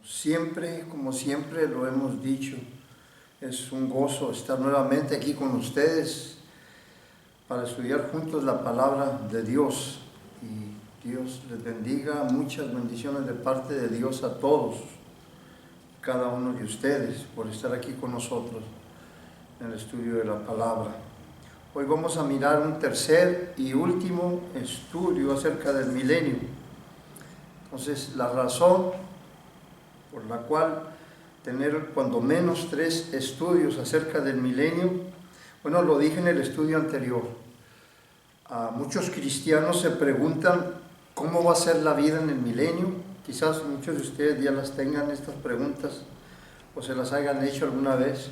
Siempre, como siempre lo hemos dicho, es un gozo estar nuevamente aquí con ustedes para estudiar juntos la palabra de Dios. Y Dios les bendiga, muchas bendiciones de parte de Dios a todos, cada uno de ustedes, por estar aquí con nosotros en el estudio de la palabra. Hoy vamos a mirar un tercer y último estudio acerca del milenio. Entonces, la razón por la cual tener cuando menos 3 estudios acerca del milenio, bueno, lo dije en el estudio anterior, muchos cristianos se preguntan cómo va a ser la vida en el milenio. Quizás muchos de ustedes ya las tengan estas preguntas o se las hayan hecho alguna vez.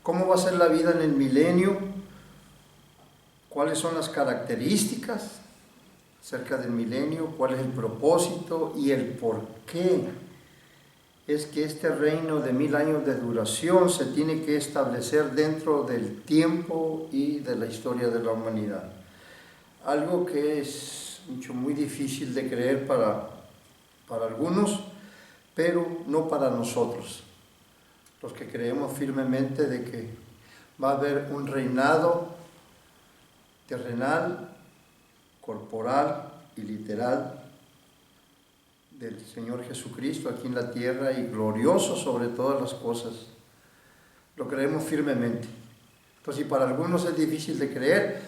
¿Cómo va a ser la vida en el milenio? ¿Cuáles son las características acerca del milenio? ¿Cuál es el propósito y el por qué es que este reino de 1000 años de duración se tiene que establecer dentro del tiempo y de la historia de la humanidad? Algo que es muy difícil de creer para algunos, pero no para nosotros, los que creemos firmemente de que va a haber un reinado terrenal, corporal y literal del Señor Jesucristo aquí en la tierra y glorioso sobre todas las cosas. Lo creemos firmemente. Entonces, si para algunos es difícil de creer,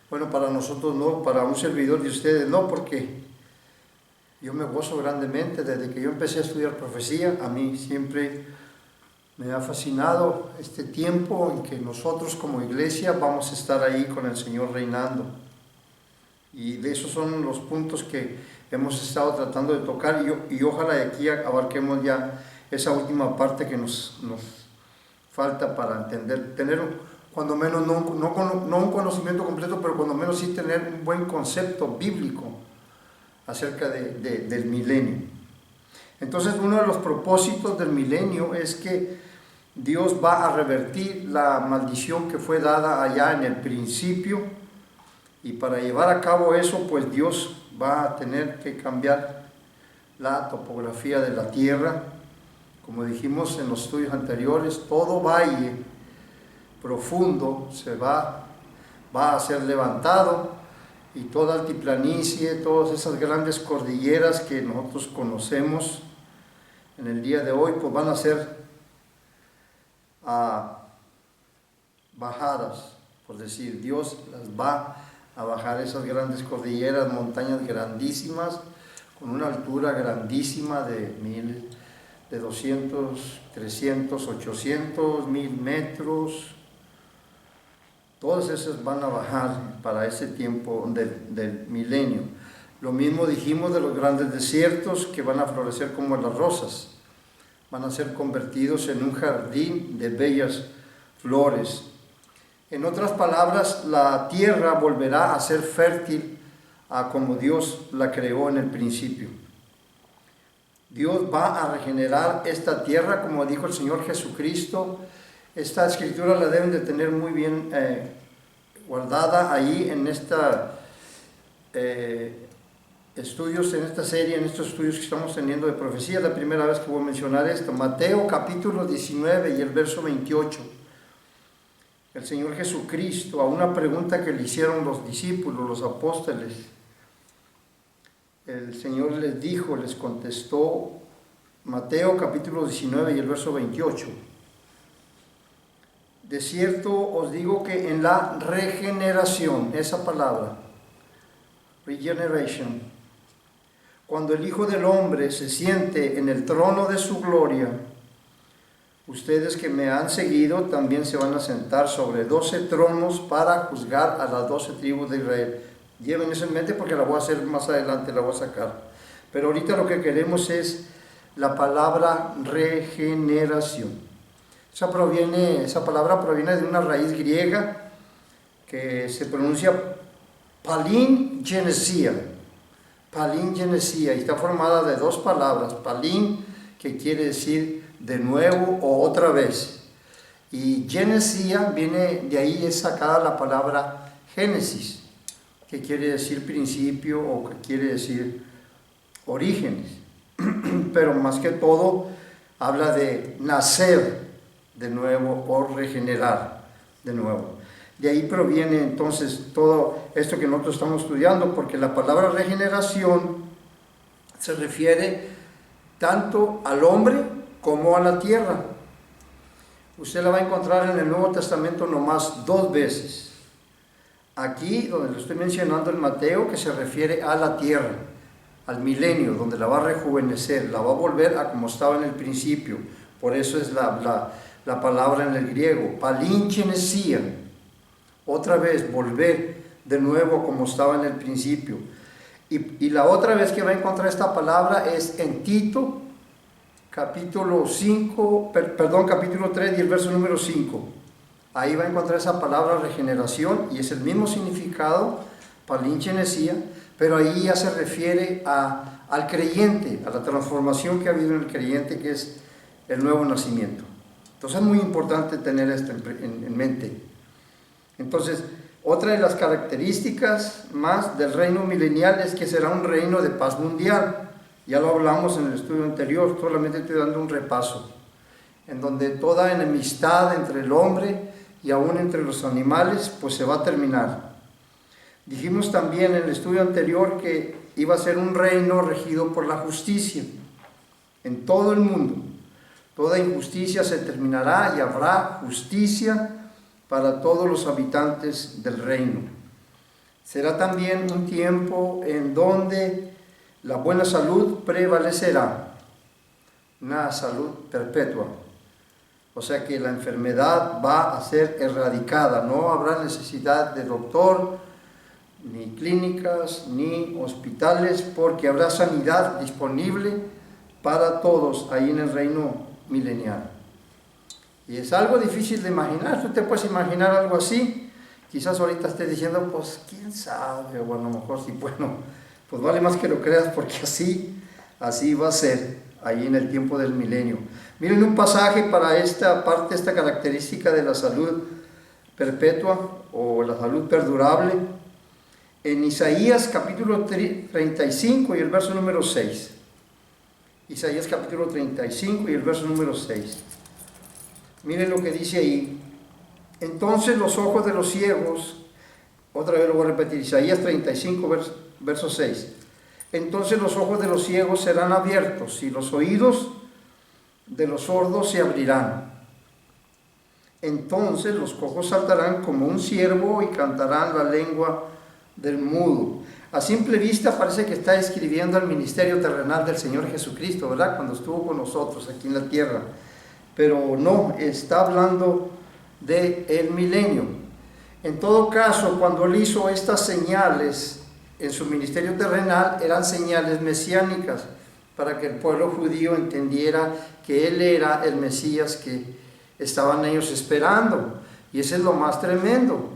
bueno, para nosotros no, para un servidor de ustedes no, porque yo me gozo grandemente. Desde que yo empecé a estudiar profecía, a mí siempre me ha fascinado este tiempo en que nosotros como iglesia vamos a estar ahí con el Señor reinando. Y de esos son los puntos que hemos estado tratando de tocar y ojalá de aquí abarquemos ya esa última parte que nos falta para entender, tener cuando menos no un conocimiento completo, pero cuando menos sí tener un buen concepto bíblico acerca del milenio. Entonces, uno de los propósitos del milenio es que Dios va a revertir la maldición que fue dada allá en el principio, y para llevar a cabo eso, pues Dios va a tener que cambiar la topografía de la tierra. Como dijimos en los estudios anteriores, todo valle profundo se va a ser levantado, y toda altiplanicie, todas esas grandes cordilleras que nosotros conocemos en el día de hoy, pues van a ser bajadas, por decir, Dios las va a bajar esas grandes cordilleras, montañas grandísimas, con una altura grandísima de 200, 300, 800, 1000 metros. Todas esas van a bajar para ese tiempo del milenio. Lo mismo dijimos de los grandes desiertos que van a florecer como las rosas. Van a ser convertidos en un jardín de bellas flores. En otras palabras, la tierra volverá a ser fértil como Dios la creó en el principio. Dios va a regenerar esta tierra, como dijo el Señor Jesucristo. Esta escritura la deben de tener muy bien guardada ahí en estos estudios que estamos teniendo de profecía. La primera vez que voy a mencionar esto, Mateo capítulo 19 y el verso 28. El Señor Jesucristo, a una pregunta que le hicieron los discípulos, los apóstoles, el Señor les contestó, Mateo capítulo 19 y el verso 28. De cierto os digo que en la regeneración, esa palabra, regeneration, cuando el Hijo del Hombre se siente en el trono de su gloria, ustedes que me han seguido también se van a sentar sobre 12 tronos para juzgar a las 12 tribus de Israel. Lleven eso en mente porque la voy a hacer más adelante, la voy a sacar. Pero ahorita lo que queremos es la palabra regeneración. Esa palabra proviene de una raíz griega que se pronuncia palingenesia. Palingenesia, y está formada de 2 palabras. Palin, que quiere decir de nuevo o otra vez, y genesia viene de ahí, es sacada la palabra génesis, que quiere decir principio o que quiere decir orígenes. pero más que todo habla de nacer de nuevo o regenerar de nuevo. De ahí proviene entonces todo esto que nosotros estamos estudiando, porque la palabra regeneración se refiere tanto al hombre como a la tierra. Usted la va a encontrar en el Nuevo Testamento nomás 2 veces. Aquí, donde lo estoy mencionando en Mateo, que se refiere a la tierra, al milenio, donde la va a rejuvenecer, la va a volver a como estaba en el principio. Por eso es la palabra en el griego, palinchenesia. Otra vez, volver de nuevo como estaba en el principio. Y la otra vez que va a encontrar esta palabra es en Tito, capítulo 3 y el verso número 5. Ahí va a encontrar esa palabra regeneración y es el mismo significado, palinchenesia, pero ahí ya se refiere al creyente, a la transformación que ha habido en el creyente, que es el nuevo nacimiento. Entonces es muy importante tener esto en mente. Entonces, otra de las características más del reino milenial es que será un reino de paz mundial. Ya lo hablamos en el estudio anterior, solamente estoy dando un repaso, en donde toda enemistad entre el hombre y aún entre los animales, pues se va a terminar. Dijimos también en el estudio anterior que iba a ser un reino regido por la justicia en todo el mundo. Toda injusticia se terminará y habrá justicia para todos los habitantes del reino. Será también un tiempo en donde la buena salud prevalecerá, una salud perpetua. O sea que la enfermedad va a ser erradicada, no habrá necesidad de doctor, ni clínicas, ni hospitales, porque habrá sanidad disponible para todos ahí en el reino milenial. Y es algo difícil de imaginar. ¿Tú te puedes imaginar algo así? Quizás ahorita estés diciendo, pues quién sabe, o a lo mejor sí, bueno, pues vale más que lo creas, porque así va a ser ahí en el tiempo del milenio. Miren un pasaje para esta parte, esta característica de la salud perpetua o la salud perdurable, en Isaías capítulo 35 y el verso número 6. Isaías capítulo 35 y el verso número 6. Miren lo que dice ahí. Entonces los ojos de los ciegos, otra vez lo voy a repetir, Isaías 35, verso 6. Entonces los ojos de los ciegos serán abiertos y los oídos de los sordos se abrirán. Entonces los cojos saltarán como un ciervo y cantarán la lengua del mudo. A simple vista parece que está escribiendo el ministerio terrenal del Señor Jesucristo, ¿verdad? Cuando estuvo con nosotros aquí en la tierra. Pero no, está hablando del milenio. En todo caso, cuando él hizo estas señales en su ministerio terrenal, eran señales mesiánicas para que el pueblo judío entendiera que él era el Mesías que estaban ellos esperando. Y eso es lo más tremendo.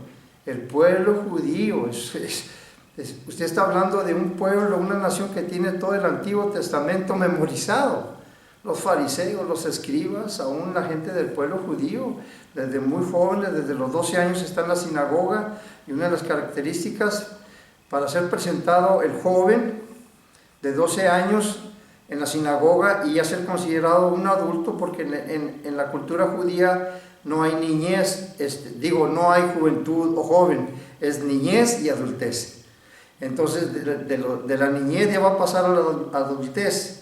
El pueblo judío, usted está hablando de un pueblo, una nación que tiene todo el Antiguo Testamento memorizado. Los fariseos, los escribas, aún la gente del pueblo judío, desde muy jóvenes, desde los 12 años está en la sinagoga, y una de las características para ser presentado el joven de 12 años en la sinagoga y ya ser considerado un adulto, porque en la cultura judía no hay niñez, no hay juventud o joven, es niñez y adultez. Entonces de la niñez ya va a pasar a la adultez.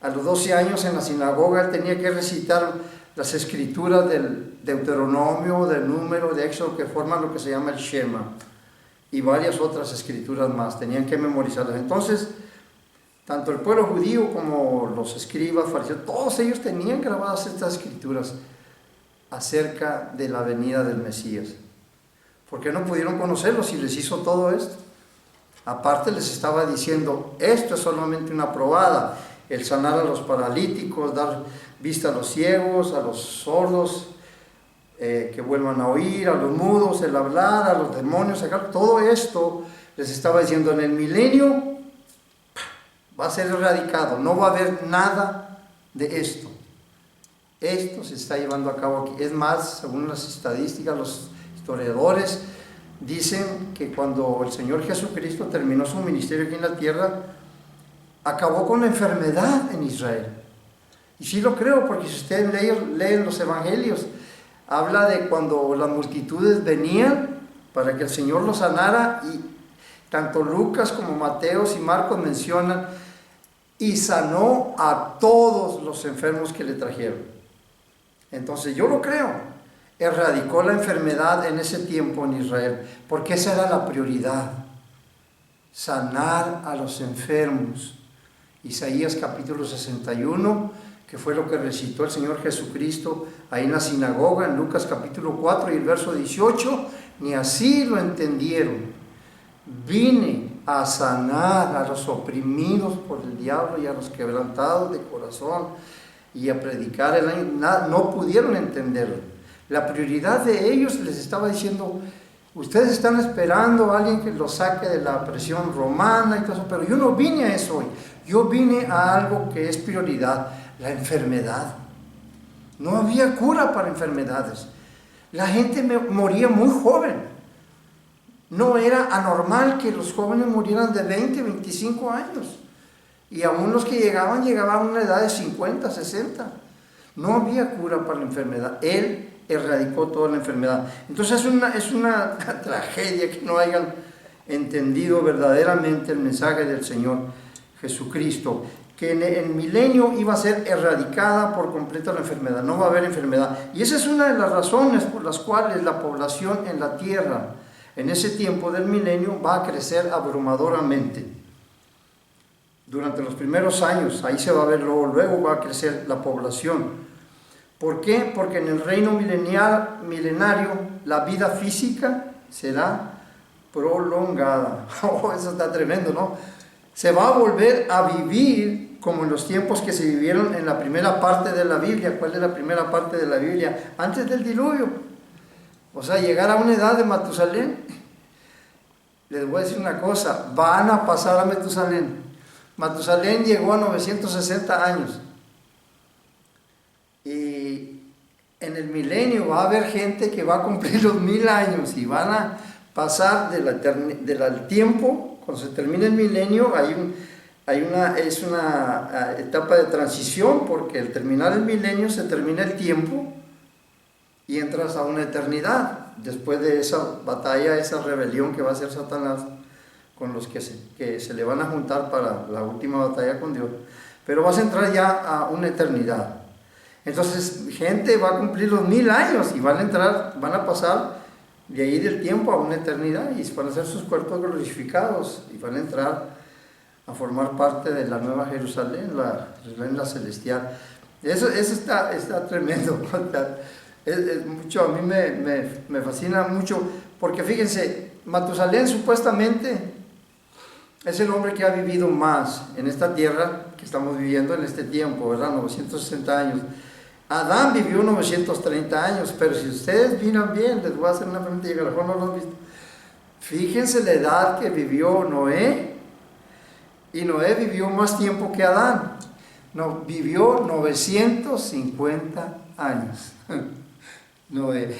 A los 12 años en la sinagoga él tenía que recitar las escrituras del Deuteronomio, del Número, de Éxodo, que forman lo que se llama el Shema, y varias otras escrituras más, tenían que memorizarlas. Entonces, tanto el pueblo judío como los escribas, fariseos, todos ellos tenían grabadas estas escrituras acerca de la venida del Mesías. ¿Por qué no pudieron conocerlo si les hizo todo esto? Aparte les estaba diciendo, esto es solamente una probada, el sanar a los paralíticos, dar vista a los ciegos, a los sordos, que vuelvan a oír, a los mudos, el hablar, a los demonios, sacar, todo esto les estaba diciendo, en el milenio va a ser erradicado, no va a haber nada de esto. Esto se está llevando a cabo aquí. Es más, según las estadísticas, los historiadores dicen que cuando el Señor Jesucristo terminó su ministerio aquí en la tierra, acabó con la enfermedad en Israel. Y sí lo creo, porque si ustedes leen los evangelios, habla de cuando las multitudes venían para que el Señor los sanara, y tanto Lucas como Mateos y Marcos mencionan, y sanó a todos los enfermos que le trajeron. Entonces yo lo creo, erradicó la enfermedad en ese tiempo en Israel, porque esa era la prioridad, sanar a los enfermos. Isaías capítulo 61, que fue lo que recitó el Señor Jesucristo ahí en la sinagoga, en Lucas capítulo 4 y el verso 18, ni así lo entendieron. Vine a sanar a los oprimidos por el diablo y a los quebrantados de corazón y a predicar el año. No pudieron entenderlo. La prioridad de ellos les estaba diciendo: ustedes están esperando a alguien que los saque de la presión romana y todo eso, pero yo no vine a eso hoy. Yo vine a algo que es prioridad, la enfermedad. No había cura para enfermedades. La gente moría muy joven. No era anormal que los jóvenes murieran de 20, 25 años. Y aún los que llegaban a una edad de 50, 60. No había cura para la enfermedad. Él erradicó toda la enfermedad. Entonces es una tragedia que no hayan entendido verdaderamente el mensaje del Señor Jesucristo, que en el milenio iba a ser erradicada por completo la enfermedad. No va a haber enfermedad. Y esa es una de las razones por las cuales la población en la tierra en ese tiempo del milenio va a crecer abrumadoramente. Durante los primeros años, ahí se va a ver, luego va a crecer la población. ¿Por qué? Porque en el reino milenario la vida física será prolongada. Oh, eso está tremendo, ¿no? Se va a volver a vivir como en los tiempos que se vivieron en la primera parte de la Biblia. ¿Cuál es la primera parte de la Biblia? Antes del diluvio. O sea, llegar a una edad de Matusalén. Les voy a decir una cosa, van a pasar a Matusalén. Matusalén llegó a 960 años. Y en el milenio va a haber gente que va a cumplir los 1000 años y van a pasar del tiempo. Cuando se termine el milenio, es una etapa de transición, porque al terminar el milenio se termina el tiempo y entras a una eternidad, después de esa batalla, esa rebelión que va a hacer Satanás con los que se le van a juntar para la última batalla con Dios. Pero vas a entrar ya a una eternidad. Entonces, gente va a cumplir los 1000 años y van a pasar de ahí del tiempo a una eternidad, y van a ser sus cuerpos glorificados y van a entrar a formar parte de la nueva Jerusalén, la celestial. Eso está tremendo. A mí me fascina mucho, porque fíjense, Matusalén supuestamente es el hombre que ha vivido más en esta tierra que estamos viviendo en este tiempo, ¿verdad? 960 años. Adán vivió 930 años, pero si ustedes miran bien, les voy a hacer una pregunta y a lo mejor no lo han visto. Fíjense la edad que vivió Noé, y Noé vivió más tiempo que Adán. No, vivió 950 años. Noé,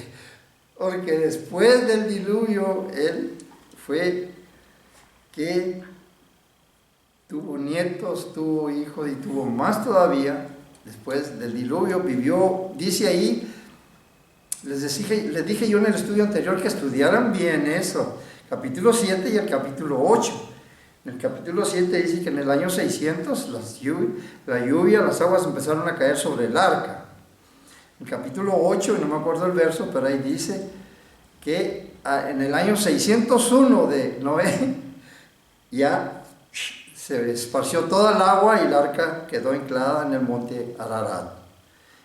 porque después del diluvio él fue que tuvo nietos, tuvo hijos y tuvo más todavía. Después del diluvio vivió, dice ahí, les dije yo en el estudio anterior que estudiaran bien eso, capítulo 7 y el capítulo 8. En el capítulo 7 dice que en el año 600 la lluvia, las aguas empezaron a caer sobre el arca. En el capítulo 8, y no me acuerdo el verso, pero ahí dice que en el año 601 de Noé ya se esparció toda el agua y el arca quedó anclada en el monte Ararat.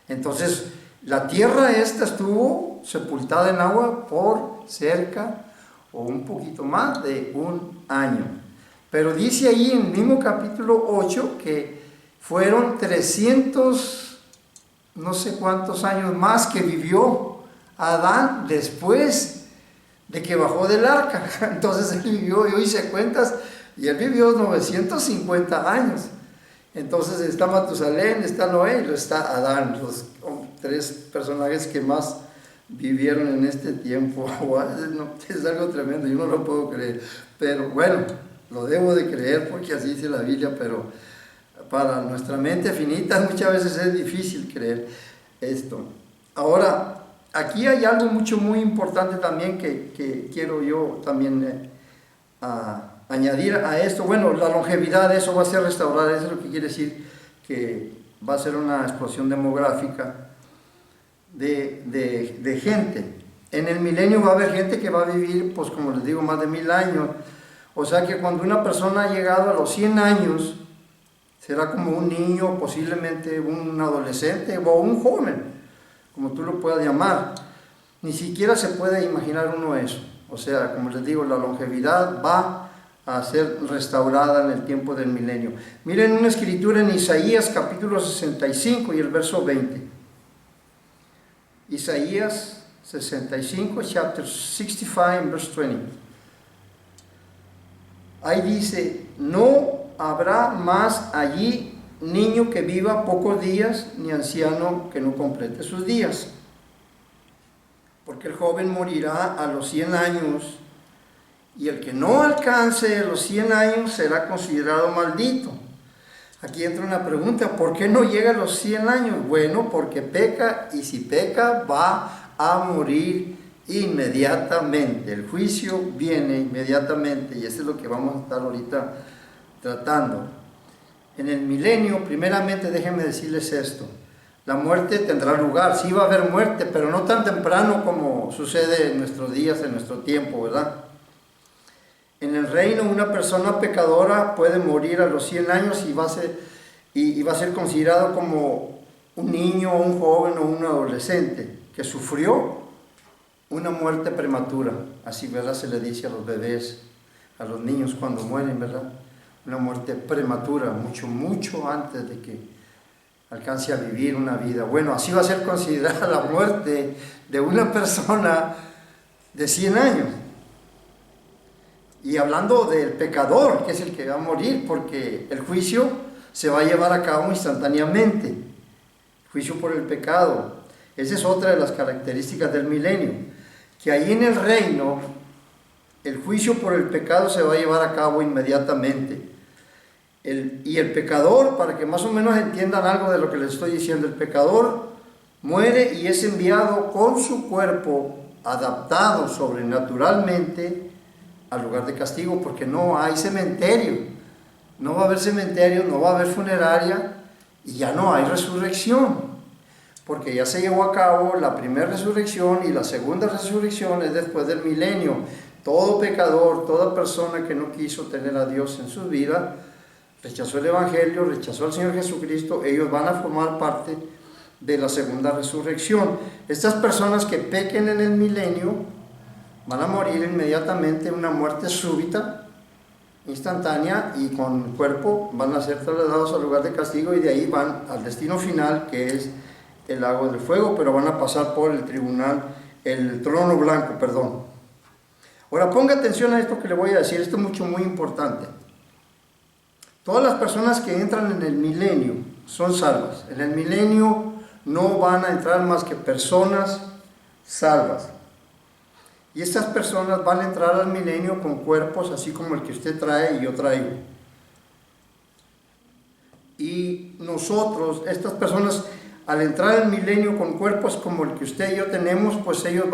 Entonces, la tierra esta estuvo sepultada en agua por cerca o un poquito más de un año. Pero dice ahí en el mismo capítulo 8 que fueron 300 no sé cuántos años más que vivió Adán después de que bajó del arca. Entonces él vivió, yo hice cuentas, y él vivió 950 años. Entonces está Matusalén, está Noé y está Adán, los 3 personajes que más vivieron en este tiempo. Es algo tremendo, yo no lo puedo creer. Pero bueno, lo debo de creer porque así dice la Biblia, pero para nuestra mente finita muchas veces es difícil creer esto. Ahora, aquí hay algo muy importante también que quiero yo también añadir a esto. Bueno, la longevidad, eso va a ser restaurada, eso es lo que quiere decir que va a ser una explosión demográfica de gente. En el milenio va a haber gente que va a vivir, pues como les digo, más de 1000 años. O sea que cuando una persona ha llegado a los 100 años, será como un niño, posiblemente un adolescente o un joven, como tú lo puedas llamar. Ni siquiera se puede imaginar uno eso. O sea, como les digo, la longevidad va a ser restaurada en el tiempo del milenio. Miren una escritura en Isaías capítulo 65 y el verso 20. Isaías 65, chapter 65, verse 20. Ahí dice, no habrá más allí niño que viva pocos días, ni anciano que no complete sus días. Porque el joven morirá a los 100 años, y el que no alcance los 100 años será considerado maldito. Aquí entra una pregunta, ¿por qué no llega a los 100 años? Bueno, porque peca, y si peca va a morir inmediatamente. El juicio viene inmediatamente, y eso es lo que vamos a estar ahorita tratando. En el milenio, primeramente déjenme decirles esto, la muerte tendrá lugar, sí va a haber muerte, pero no tan temprano como sucede en nuestros días, en nuestro tiempo, ¿verdad? En el reino una persona pecadora puede morir a los 100 años y va a ser considerado como un niño, un joven o un adolescente que sufrió una muerte prematura. Así, ¿verdad? Se le dice a los bebés, a los niños cuando mueren, ¿verdad? Una muerte prematura, mucho antes de que alcance a vivir una vida. Bueno, así va a ser considerada la muerte de una persona de 100 años. Y hablando del pecador, que es el que va a morir, porque el juicio se va a llevar a cabo instantáneamente. Juicio por el pecado. Esa es otra de las características del milenio. Que ahí en el reino, el juicio por el pecado se va a llevar a cabo inmediatamente. Y el pecador, para que más o menos entiendan algo de lo que les estoy diciendo, el pecador muere y es enviado con su cuerpo adaptado sobrenaturalmente al lugar de castigo, porque no hay cementerio, no va a haber cementerio, no va a haber funeraria y ya no hay resurrección, porque ya se llevó a cabo la primera resurrección y la segunda resurrección es después del milenio. Todo pecador, toda persona que no quiso tener a Dios en su vida, rechazó el Evangelio, rechazó al Señor Jesucristo, ellos van a formar parte de la segunda resurrección. Estas personas que pequen en el milenio van a morir inmediatamente, una muerte súbita, instantánea, y con el cuerpo van a ser trasladados al lugar de castigo y de ahí van al destino final, que es el lago del fuego, pero van a pasar por el trono blanco, perdón. Ahora ponga atención a esto que le voy a decir, esto es muy importante. Todas las personas que entran en el milenio son salvas. En el milenio no van a entrar más que personas salvas. Y estas personas van a entrar al milenio con cuerpos así como el que usted trae y yo traigo. Y nosotros, estas personas, al entrar al milenio con cuerpos como el que usted y yo tenemos, pues ellos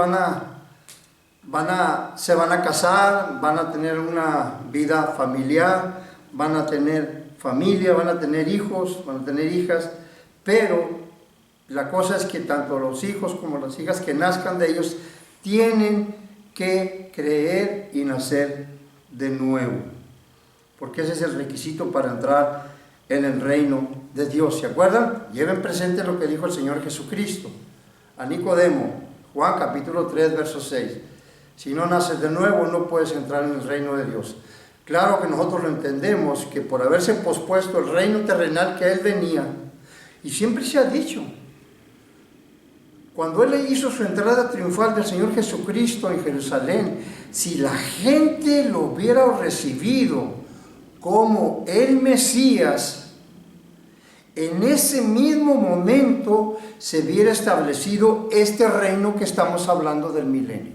se van a casar, van a tener una vida familiar, van a tener familia, van a tener hijos, van a tener hijas, pero la cosa es que tanto los hijos como las hijas que nazcan de ellos tienen que creer y nacer de nuevo, porque ese es el requisito para entrar en el reino de Dios. ¿Se acuerdan? Lleven presente lo que dijo el Señor Jesucristo a Nicodemo, Juan capítulo 3, verso 6. Si no naces de nuevo, no puedes entrar en el reino de Dios. Claro que nosotros lo entendemos, que por haberse pospuesto el reino terrenal que Él venía, y siempre se ha dicho, cuando Él hizo su entrada triunfal del Señor Jesucristo en Jerusalén, si la gente lo hubiera recibido como el Mesías, en ese mismo momento se hubiera establecido este reino que estamos hablando del milenio.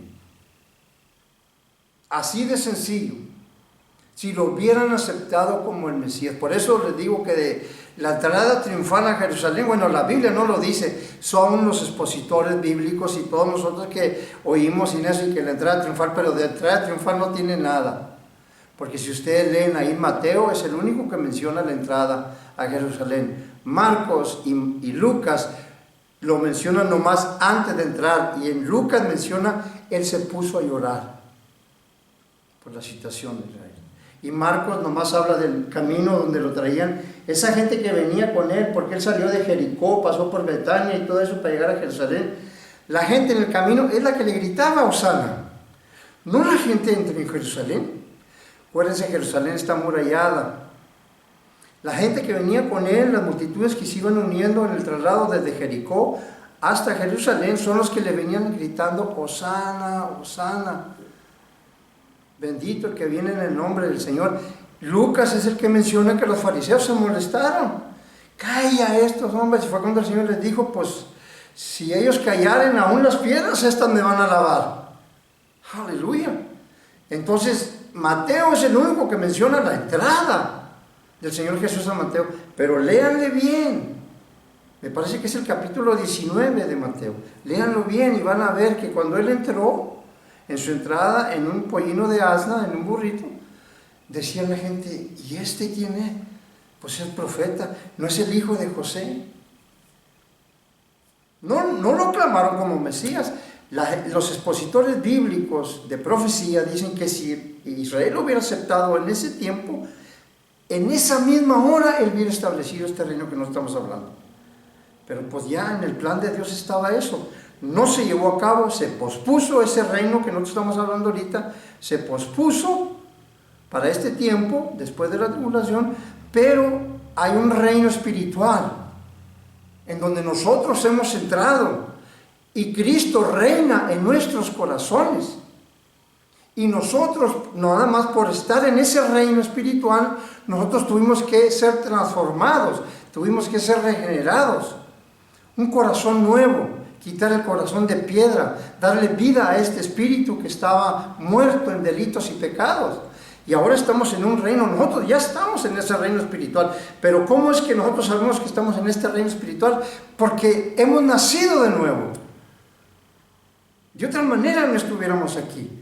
Así de sencillo. si lo hubieran aceptado como el Mesías. Por eso les digo que de la entrada triunfal a Jerusalén, bueno, la Biblia no lo dice, son los expositores bíblicos y todos nosotros que oímos en eso y que la entrada triunfal, pero de entrada triunfal no tiene nada. Porque si ustedes leen ahí, Mateo es el único que menciona la entrada a Jerusalén. Marcos y Lucas lo mencionan nomás antes de entrar, y en Lucas menciona, él se puso a llorar por la situación de Israel. Y Marcos nomás habla del camino donde lo traían, esa gente que venía con él, porque él salió de Jericó, pasó por Betania y todo eso para llegar a Jerusalén. La gente en el camino es la que le gritaba Hosana, no la gente en Jerusalén. Acuérdense, Jerusalén está amurallada. La gente que venía con él, las multitudes que se iban uniendo en el traslado desde Jericó hasta Jerusalén, son los que le venían gritando, Hosana, Hosana. Bendito el que viene en el nombre del Señor. Lucas es el que menciona que los fariseos se molestaron. Calla estos hombres. Y fue cuando el Señor les dijo, pues, si ellos callaren aún las piedras, estas me van a alabar. Aleluya. Entonces, Mateo es el único que menciona la entrada del Señor Jesús a Mateo. Pero léanle bien. Me parece que es el capítulo 19 de Mateo. Léanlo bien y van a ver que cuando él entró, en su entrada, en un pollino de asna, en un burrito, decía la gente, ¿y este quién es? Pues el profeta, ¿no es el hijo de José? No lo clamaron como Mesías. Los expositores bíblicos de profecía dicen que si Israel lo hubiera aceptado en ese tiempo, en esa misma hora él hubiera establecido este reino que no estamos hablando. Pero pues ya en el plan de Dios estaba eso. No se llevó a cabo, se pospuso ese reino que nosotros estamos hablando ahorita, se pospuso para este tiempo, después de la tribulación, pero hay un reino espiritual en donde nosotros hemos entrado y Cristo reina en nuestros corazones. Y nosotros, nada más por estar en ese reino espiritual, nosotros tuvimos que ser transformados, tuvimos que ser regenerados. Un corazón nuevo, quitar el corazón de piedra, darle vida a este espíritu que estaba muerto en delitos y pecados. Y ahora estamos en un reino, nosotros ya estamos en ese reino espiritual. Pero ¿cómo es que nosotros sabemos que estamos en este reino espiritual? Porque hemos nacido de nuevo. De otra manera no estuviéramos aquí.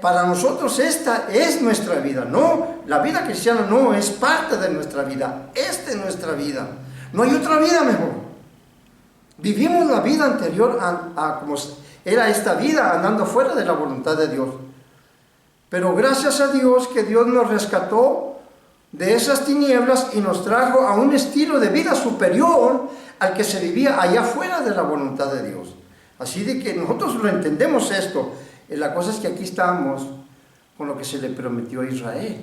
Para nosotros esta es nuestra vida, no, la vida cristiana no es parte de nuestra vida, esta es nuestra vida, no hay otra vida mejor. Vivimos la vida anterior a como era esta vida, andando fuera de la voluntad de Dios. Pero gracias a Dios que Dios nos rescató de esas tinieblas y nos trajo a un estilo de vida superior al que se vivía allá fuera de la voluntad de Dios. Así de que nosotros lo entendemos esto. La cosa es que aquí estamos con lo que se le prometió a Israel,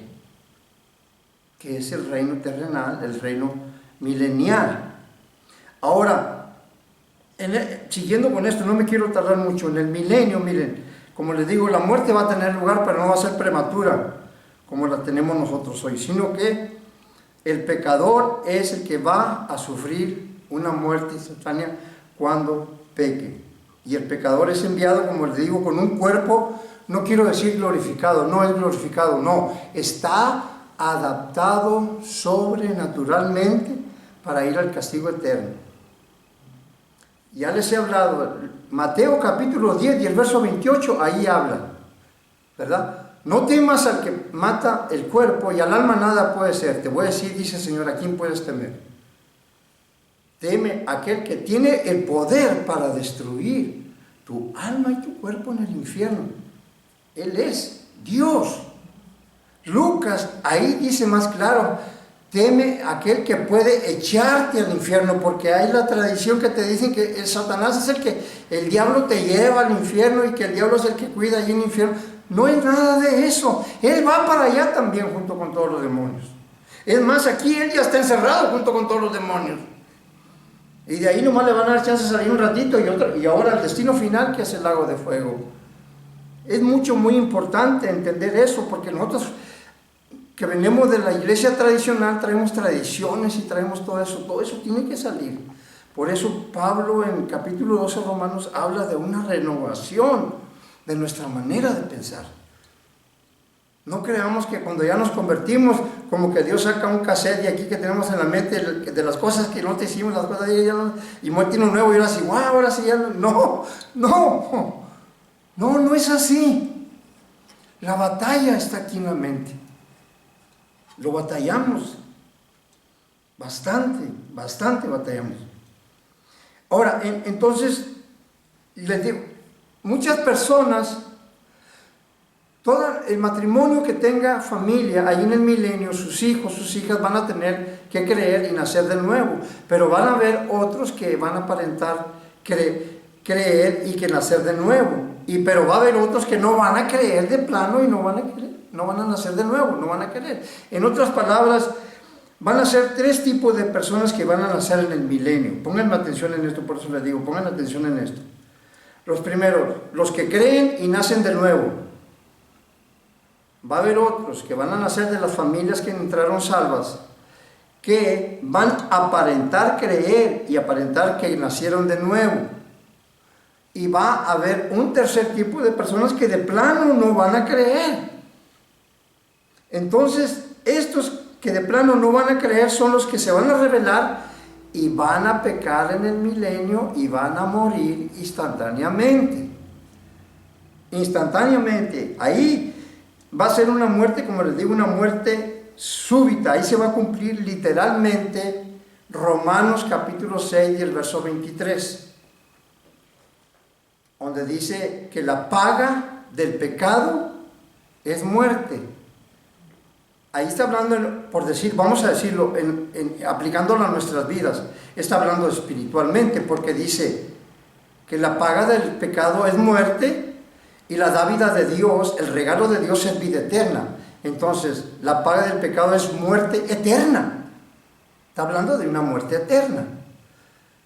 que es el reino terrenal, el reino milenial. Ahora, siguiendo con esto, no me quiero tardar mucho, en el milenio, miren, como les digo, la muerte va a tener lugar, pero no va a ser prematura, como la tenemos nosotros hoy, sino que el pecador es el que va a sufrir una muerte instantánea cuando peque. Y el pecador es enviado, como les digo, con un cuerpo, no quiero decir glorificado, no es glorificado, no, está adaptado sobrenaturalmente para ir al castigo eterno. Ya les he hablado, Mateo capítulo 10 y el verso 28, ahí habla, ¿verdad? No temas al que mata el cuerpo y al alma nada puede ser. Te voy a decir, dice el Señor, ¿a quién puedes temer? Teme a aquel que tiene el poder para destruir tu alma y tu cuerpo en el infierno. Él es Dios. Lucas ahí dice más claro, teme a aquel que puede echarte al infierno, porque hay la tradición que te dicen que el Satanás es el que, el diablo te lleva al infierno y que el diablo es el que cuida allí en el infierno. No es nada de eso. Él va para allá también junto con todos los demonios. Es más, aquí él ya está encerrado junto con todos los demonios. Y de ahí nomás le van a dar chance de salir un ratito y ahora el destino final, que es el lago de fuego. Es muy importante entender eso, porque nosotros que venimos de la iglesia tradicional traemos tradiciones y traemos todo eso tiene que salir. Por eso Pablo en capítulo 12 de Romanos habla de una renovación de nuestra manera de pensar. No creamos que cuando ya nos convertimos, como que Dios saca un cassette de aquí que tenemos en la mente de las cosas que no te hicimos, las cosas de ella, y muerte uno nuevo y ahora sí, wow, ahora sí ya no es así. La batalla está aquí en la mente. Lo batallamos. Bastante batallamos. Ahora, entonces, les digo, muchas personas, todo el matrimonio que tenga familia, ahí en el milenio, sus hijos, sus hijas van a tener que creer y nacer de nuevo, pero van a haber otros que van a aparentar creer y que nacer de nuevo, pero va a haber otros que no van a creer de plano y no van a nacer de nuevo, no van a querer. En otras palabras, van a ser tres tipos de personas que van a nacer en el milenio. Pónganme atención en esto, por eso les digo, pongan atención en esto. Los primeros, los que creen y nacen de nuevo. Va a haber otros que van a nacer de las familias que entraron salvas, que van a aparentar creer y aparentar que nacieron de nuevo. Y va a haber un tercer tipo de personas que de plano no van a creer. Entonces, estos que de plano no van a creer son los que se van a rebelar y van a pecar en el milenio y van a morir instantáneamente. Ahí va a ser una muerte, como les digo, una muerte súbita. Ahí se va a cumplir literalmente Romanos capítulo 6 y el verso 23, donde dice que la paga del pecado es muerte. Ahí está hablando, por decir, vamos a decirlo, aplicándolo a nuestras vidas, está hablando espiritualmente, porque dice que la paga del pecado es muerte y la dávida de Dios, el regalo de Dios es vida eterna. Entonces, la paga del pecado es muerte eterna. Está hablando de una muerte eterna.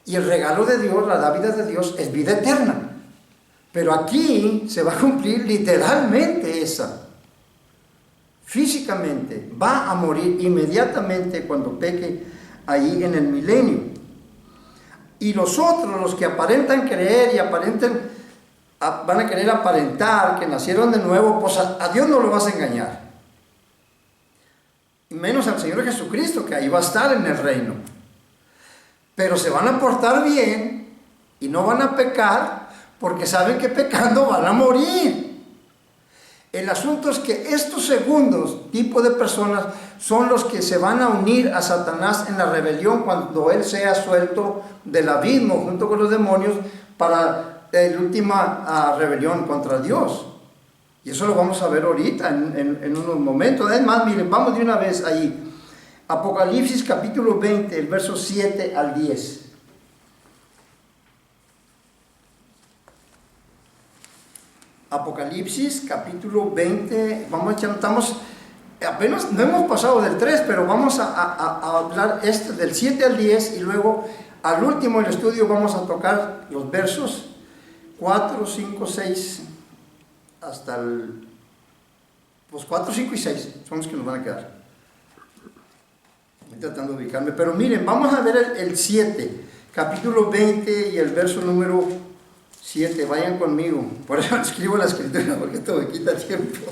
Y el regalo de Dios, la dávida de Dios, es vida eterna. Pero aquí se va a cumplir literalmente esa. Físicamente va a morir inmediatamente cuando peque ahí en el milenio. Y los otros, los que aparentan creer y van a querer aparentar que nacieron de nuevo, pues a Dios no lo vas a engañar. Y menos al Señor Jesucristo, que ahí va a estar en el reino. Pero se van a portar bien y no van a pecar, porque saben que pecando van a morir. El asunto es que estos segundos tipos de personas son los que se van a unir a Satanás en la rebelión cuando él sea suelto del abismo junto con los demonios para la última rebelión contra Dios. Y eso lo vamos a ver ahorita en unos momentos. Además, miren, vamos de una vez ahí. Apocalipsis capítulo 20, el verso 7 al 10. Apocalipsis capítulo 20, apenas no hemos pasado del 3, pero vamos a hablar del 7 al 10 y luego al último del estudio vamos a tocar los versos 4, 5, 6 hasta pues 4, 5 y 6 son los que nos van a quedar. Estoy tratando de ubicarme, pero miren, vamos a ver el 7, capítulo 20 y el verso número 7, vayan conmigo. Por eso escribo la escritura, porque esto me quita tiempo.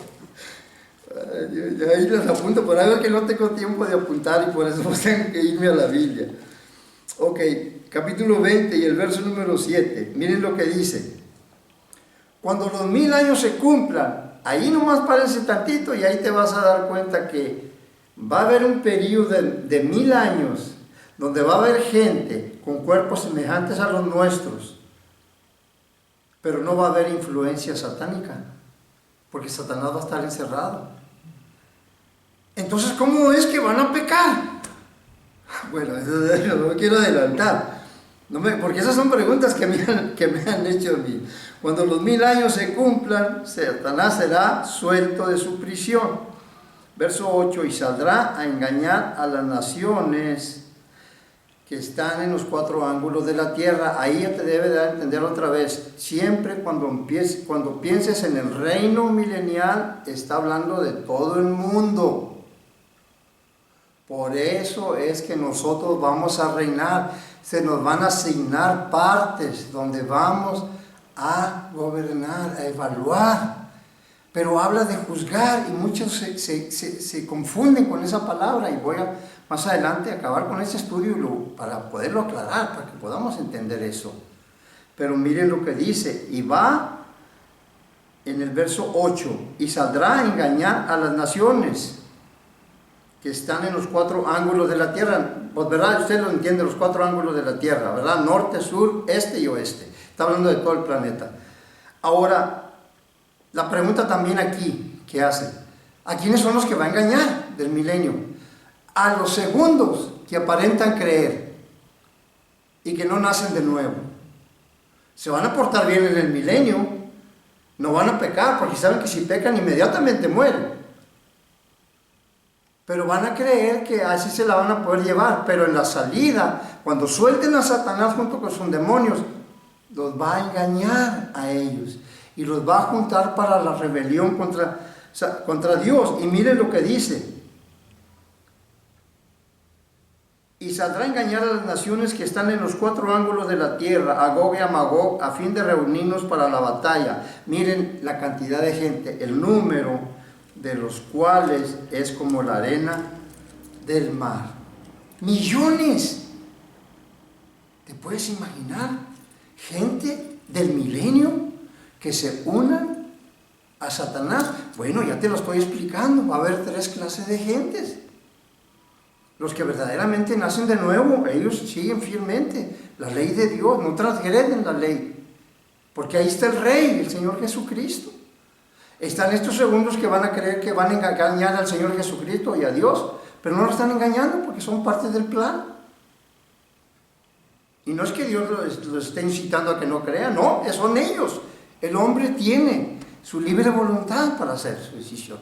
Ahí les apunto por algo que no tengo tiempo de apuntar y por eso tengo que irme a la Biblia. Ok, capítulo 20 y el verso número 7. Miren lo que dice. Cuando los 1000 años se cumplan, ahí nomás parece tantito y ahí te vas a dar cuenta que va a haber un periodo de 1000 años donde va a haber gente con cuerpos semejantes a los nuestros. Pero no va a haber influencia satánica, porque Satanás va a estar encerrado. Entonces, ¿cómo es que van a pecar? Bueno, eso no quiero adelantar, porque esas son preguntas que me han hecho a mí. Cuando los 1000 años se cumplan, Satanás será suelto de su prisión. Verso 8, y saldrá a engañar a las naciones que están en los 4 ángulos de la tierra. Ahí ya te debe dar a entender otra vez. Siempre cuando pienses en el reino milenial, está hablando de todo el mundo. Por eso es que nosotros vamos a reinar. Se nos van a asignar partes donde vamos a gobernar, a evaluar. pero habla de juzgar y muchos se confunden con esa palabra, y voy a más adelante acabar con este estudio para poderlo aclarar, para que podamos entender eso. Pero miren lo que dice, y va en el verso 8, y saldrá a engañar a las naciones que están en los 4 ángulos de la tierra. Pues verdad, usted lo entiende, los 4 ángulos de la tierra, ¿verdad? Norte, sur, este y oeste. Está hablando de todo el planeta. Ahora, la pregunta también aquí, ¿qué hace? ¿A quiénes son los que va a engañar del milenio? A los segundos que aparentan creer y que no nacen de nuevo. Se van a portar bien en el milenio, no van a pecar, porque saben que si pecan inmediatamente mueren. Pero van a creer que así se la van a poder llevar. Pero en la salida, cuando suelten a Satanás junto con sus demonios, los va a engañar a ellos y los va a juntar para la rebelión contra Dios. Y miren lo que dice: y saldrá a engañar a las naciones que están en los 4 ángulos de la tierra, a Gog y a Magog, a fin de reunirnos para la batalla. Miren la cantidad de gente, el número de los cuales es como la arena del mar. Millones. ¿Te puedes imaginar? Gente del milenio que se unan a Satanás. Bueno, ya te lo estoy explicando. Va a haber 3 clases de gentes. Los que verdaderamente nacen de nuevo, ellos siguen fielmente la ley de Dios, no transgreden la ley, porque ahí está el Rey, el Señor Jesucristo. Están estos segundos que van a creer que van a engañar al Señor Jesucristo y a Dios, pero no lo están engañando porque son parte del plan. Y no es que Dios los esté incitando a que no crean, no, son ellos. El hombre tiene su libre voluntad para hacer su decisión.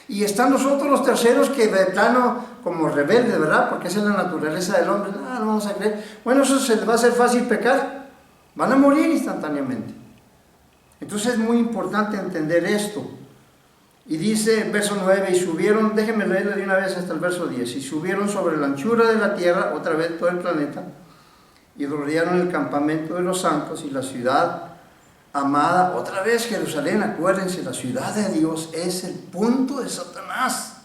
Y están nosotros los terceros que de plano, como rebeldes, ¿verdad? Porque esa es la naturaleza del hombre. No vamos a creer. Bueno, eso se les va a hacer fácil pecar. Van a morir instantáneamente. Entonces es muy importante entender esto. Y dice el verso 9, y subieron, déjenme leerle de una vez hasta el verso 10, y subieron sobre la anchura de la tierra, otra vez todo el planeta, y rodearon el campamento de los santos y la ciudad amada, otra vez Jerusalén. Acuérdense, la ciudad de Dios es el punto de Satanás,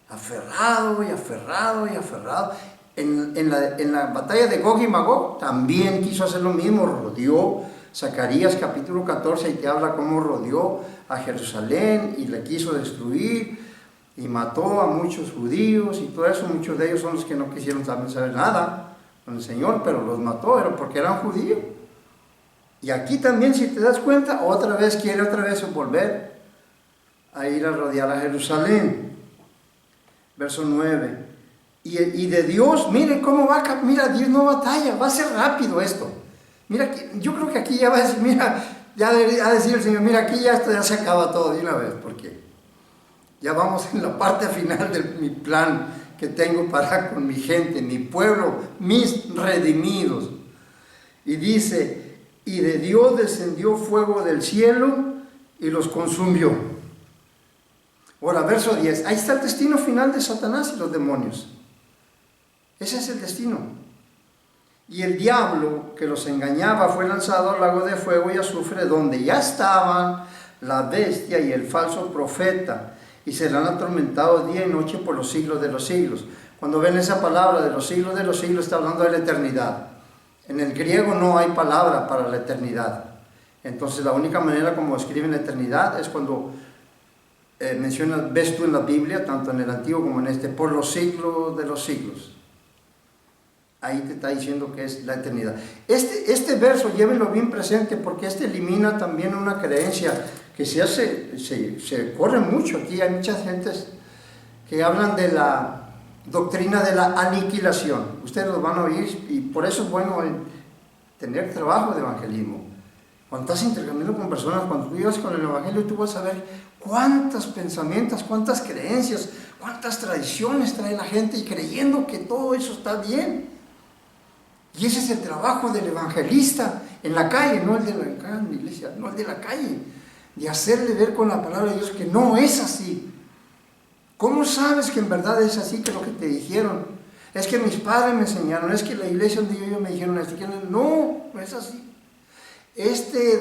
aferrado y aferrado y aferrado. En la batalla de Gog y Magog también quiso hacer lo mismo, rodeó. Zacarías capítulo 14 y te habla cómo rodeó a Jerusalén y le quiso destruir y mató a muchos judíos y todo eso. Muchos de ellos son los que no quisieron también saber nada con el Señor, pero los mató porque eran judíos. Y aquí también, si te das cuenta, quiere volver a ir a rodear a Jerusalén. Verso 9. Y de Dios, miren cómo va, mira, Dios no batalla, va a ser rápido esto. Mira, yo creo que aquí ya va a decir, ya va a decir el Señor, mira, aquí esto ya se acaba todo de una vez, porque ya vamos en la parte final de mi plan que tengo para con mi gente, mi pueblo, mis redimidos. Y dice, y de Dios descendió fuego del cielo y los consumió. Ahora, verso 10, ahí está el destino final de Satanás y los demonios. Ese es el destino. Y el diablo que los engañaba fue lanzado al lago de fuego y azufre, donde ya estaban la bestia y el falso profeta, y serán atormentados día y noche por los siglos de los siglos. Cuando ven esa palabra de los siglos, está hablando de la eternidad. En el griego no hay palabra para la eternidad. Entonces la única manera como escriben la eternidad es cuando ves tú en la Biblia, tanto en el Antiguo como en este, por los siglos de los siglos. Ahí te está diciendo que es la eternidad. Este verso, llévenlo bien presente, porque elimina también una creencia que se corre mucho aquí. Hay muchas gentes que hablan de la doctrina de la aniquilación. Ustedes lo van a oír, y por eso es bueno tener trabajo de evangelismo. Cuando estás intercambiando con personas, cuando tú llegas con el evangelio, tú vas a ver cuántos pensamientos, cuántas creencias, cuántas tradiciones trae la gente, y creyendo que todo eso está bien. Y ese es el trabajo del evangelista en la calle, no el de la iglesia, no el de la calle, de hacerle ver con la palabra de Dios que no es así. ¿Cómo sabes que en verdad es así, que lo que te dijeron? Es que mis padres me enseñaron, es que la iglesia donde yo me dijeron esto. No es así.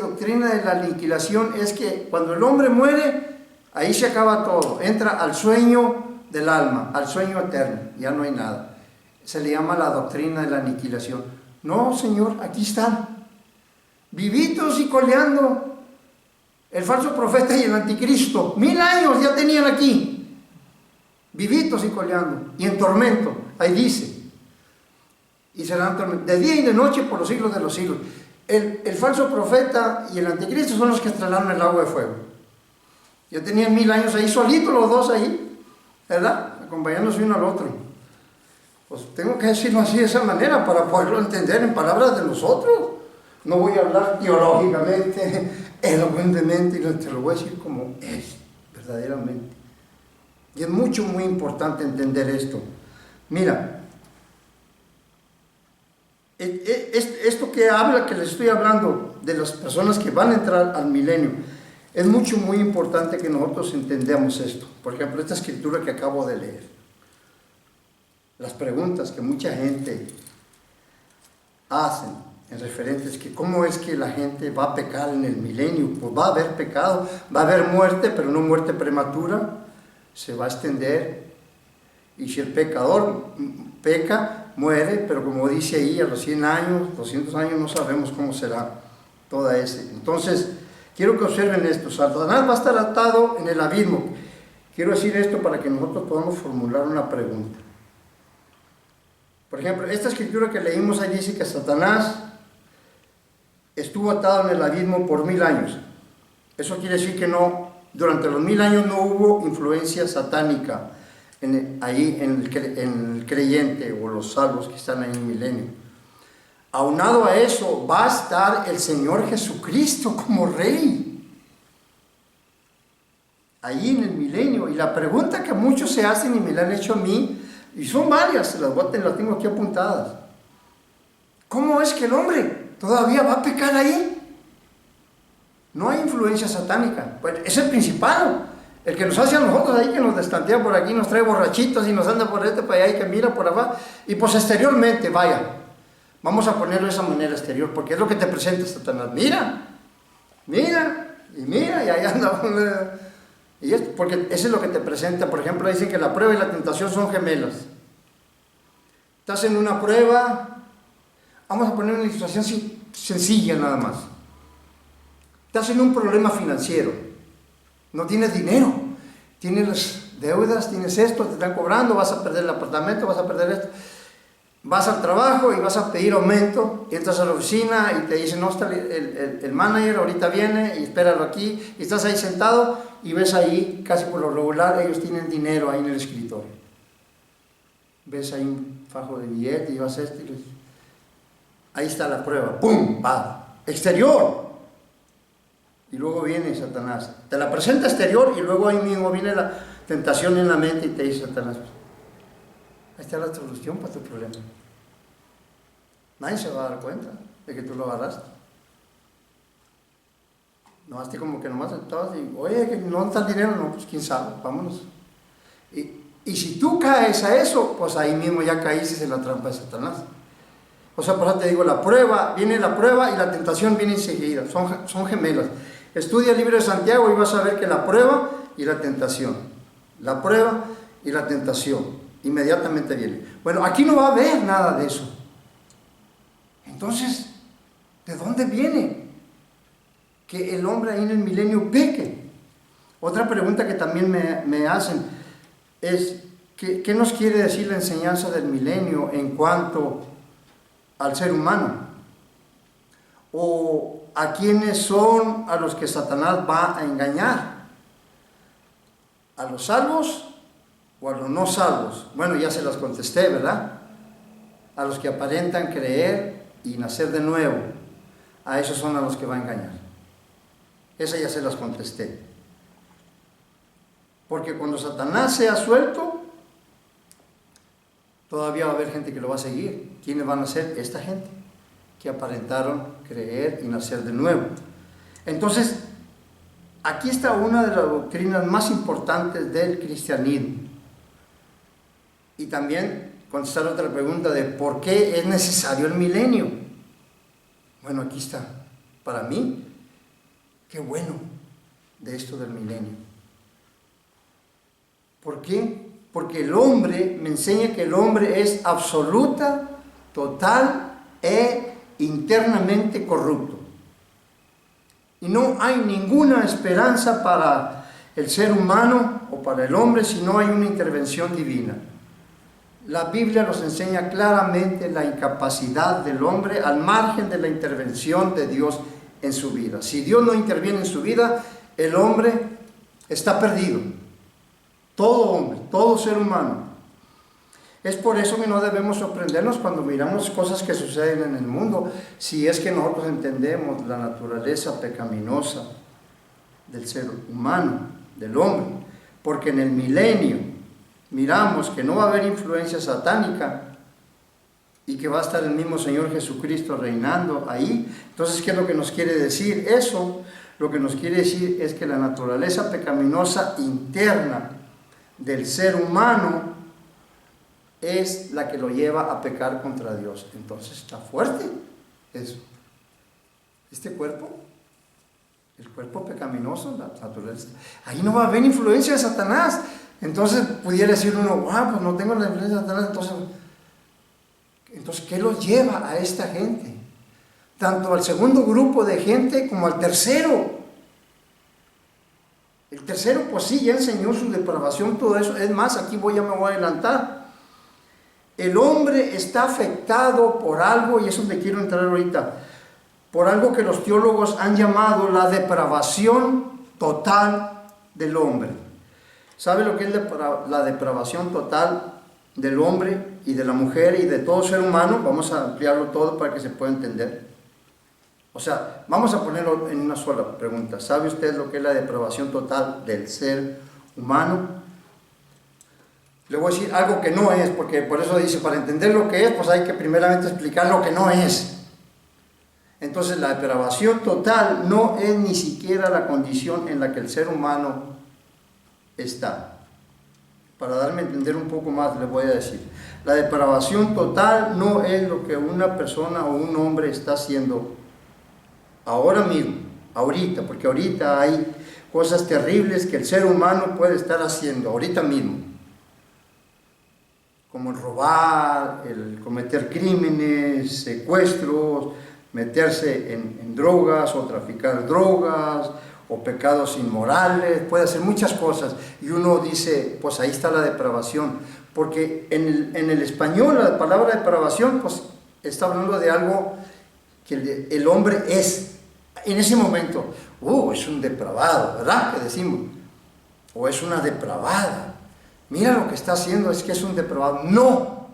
doctrina de la aniquilación es que cuando el hombre muere, ahí se acaba todo, entra al sueño del alma, al sueño eterno, ya no hay nada. Se le llama la doctrina de la aniquilación. No, Señor, aquí están, vivitos y coleando. El falso profeta y el anticristo, 1000 años ya tenían aquí, vivitos y coleando, y en tormento, ahí dice. Y serán de día y de noche por los siglos de los siglos. El falso profeta y el anticristo son los que estrelaron el agua de fuego. Ya tenían 1000 años ahí, solitos los dos ahí, ¿verdad? Acompañándose uno al otro. Pues tengo que decirlo así de esa manera para poderlo entender en palabras de nosotros. No voy a hablar teológicamente, elocuentemente, te lo voy a decir como es, verdaderamente. Y es muy importante entender esto. Mira, esto que les estoy hablando de las personas que van a entrar al milenio, es muy importante que nosotros entendamos esto. Por ejemplo, esta escritura que acabo de leer, las preguntas que mucha gente hacen en referentes que cómo es que la gente va a pecar en el milenio. Pues va a haber pecado, va a haber muerte, pero no muerte prematura, se va a extender. Y si el pecador peca, muere, pero como dice ahí, a los 100 años, 200 años, no sabemos cómo será toda ese. Entonces, quiero que observen esto. Satanás va a estar atado en el abismo. Quiero decir esto para que nosotros podamos formular una pregunta. Por ejemplo, esta escritura que leímos ahí dice que Satanás estuvo atado en el abismo por 1000 años. Eso quiere decir que no, durante los 1000 años no hubo influencia satánica ahí en el creyente o los salvos que están ahí en el milenio. Aunado a eso, va a estar el Señor Jesucristo como Rey ahí en el milenio. Y la pregunta que muchos se hacen y me la han hecho a mí, y son varias, las tengo aquí apuntadas. ¿Cómo es que el hombre todavía va a pecar ahí? No hay influencia satánica. Pues es el principal, el que nos hace a nosotros ahí, que nos destantea por aquí, nos trae borrachitos y nos anda por para allá y que mira por abajo. Y pues exteriormente, vaya, vamos a ponerlo de esa manera exterior, porque es lo que te presenta Satanás. Mira, y ahí anda. Y es porque eso es lo que te presenta. Por ejemplo, dicen que la prueba y la tentación son gemelas. Estás en una prueba, vamos a poner una ilustración sencilla nada más. Estás en un problema financiero, no tienes dinero, tienes las deudas, tienes esto, te están cobrando, vas a perder el apartamento, vas a perder esto. Vas al trabajo y vas a pedir aumento, y entras a la oficina y te dicen, no, está el manager, ahorita viene, y espéralo aquí, y estás ahí sentado y ves ahí, casi por lo regular, ellos tienen dinero ahí en el escritorio. Ves ahí un fajo de billete y vas y ahí está la prueba, ¡pum! ¡Va! Exterior. Y luego viene Satanás, te la presenta exterior y luego ahí mismo viene la tentación en la mente y te dice Satanás, ahí está la solución para tu problema. Nadie se va a dar cuenta de que tú lo agarraste. No, así como que nomás estabas y, oye, que no está el dinero, no, pues quién sabe, vámonos. Y si tú caes a eso, pues ahí mismo ya caíste en la trampa de Satanás. O sea, por eso te digo, viene la prueba y la tentación viene enseguida, son gemelas. Estudia el libro de Santiago y vas a ver que la prueba y la tentación, inmediatamente viene. Bueno, aquí no va a haber nada de eso. Entonces, ¿de dónde viene que el hombre ahí en el milenio peque? Otra pregunta que también me hacen es, ¿qué nos quiere decir la enseñanza del milenio en cuanto al ser humano? ¿O a quiénes son a los que Satanás va a engañar? ¿A los salvos o a los no salvos? Bueno, ya se las contesté, ¿verdad? A los que aparentan creer y nacer de nuevo, a esos son a los que va a engañar. Esa ya se las contesté. Porque cuando Satanás sea suelto, todavía va a haber gente que lo va a seguir. ¿Quiénes van a ser? Esta gente que aparentaron creer y nacer de nuevo. Entonces, aquí está una de las doctrinas más importantes del cristianismo. Y también contestar otra pregunta de ¿por qué es necesario el milenio? Bueno, aquí está. para mí, qué bueno de esto del milenio. ¿Por qué? Porque el hombre, me enseña que el hombre es absoluta, total e internamente corrupto. Y no hay ninguna esperanza para el ser humano o para el hombre si no hay una intervención divina. La Biblia nos enseña claramente la incapacidad del hombre al margen de la intervención de Dios en su vida. Si Dios no interviene en su vida, el hombre está perdido. Todo hombre, todo ser humano. Es por eso que no debemos sorprendernos cuando miramos cosas que suceden en el mundo, si es que nosotros entendemos la naturaleza pecaminosa del ser humano, del hombre. Porque en el milenio miramos que no va a haber influencia satánica y que va a estar el mismo Señor Jesucristo reinando ahí. Entonces, ¿qué es lo que nos quiere decir eso? Lo que nos quiere decir es que la naturaleza pecaminosa interna del ser humano es la que lo lleva a pecar contra Dios. Entonces está fuerte eso. Este cuerpo, el cuerpo pecaminoso, la naturaleza, ahí no va a haber influencia de Satanás. Entonces pudiera decir uno, pues no tengo la influencia de Satanás, entonces ¿qué lo lleva a esta gente? Tanto al segundo grupo de gente como al tercero. El tercero, pues sí, ya enseñó su depravación, todo eso. Es más, aquí me voy a adelantar. El hombre está afectado por algo, y es donde quiero entrar ahorita, por algo que los teólogos han llamado la depravación total del hombre. ¿Sabe lo que es la depravación total del hombre y de la mujer y de todo ser humano? Vamos a ampliarlo todo para que se pueda entender. O sea, vamos a ponerlo en una sola pregunta. ¿Sabe usted lo que es la depravación total del ser humano? Le voy a decir algo que no es, porque por eso dice, para entender lo que es, pues hay que primeramente explicar lo que no es. Entonces, la depravación total no es ni siquiera la condición en la que el ser humano está. Para darme a entender un poco más, le voy a decir. La depravación total no es lo que una persona o un hombre está haciendo ahora mismo, ahorita, porque ahorita hay cosas terribles que el ser humano puede estar haciendo, ahorita mismo. Como el robar, el cometer crímenes, secuestros, meterse en drogas o traficar drogas o pecados inmorales, puede hacer muchas cosas. Y uno dice, pues ahí está la depravación, porque en el español la palabra depravación pues está hablando de algo que el hombre es. En ese momento, es un depravado, ¿verdad? Que decimos, o es una depravada. Mira lo que está haciendo, es que es un depravado. No,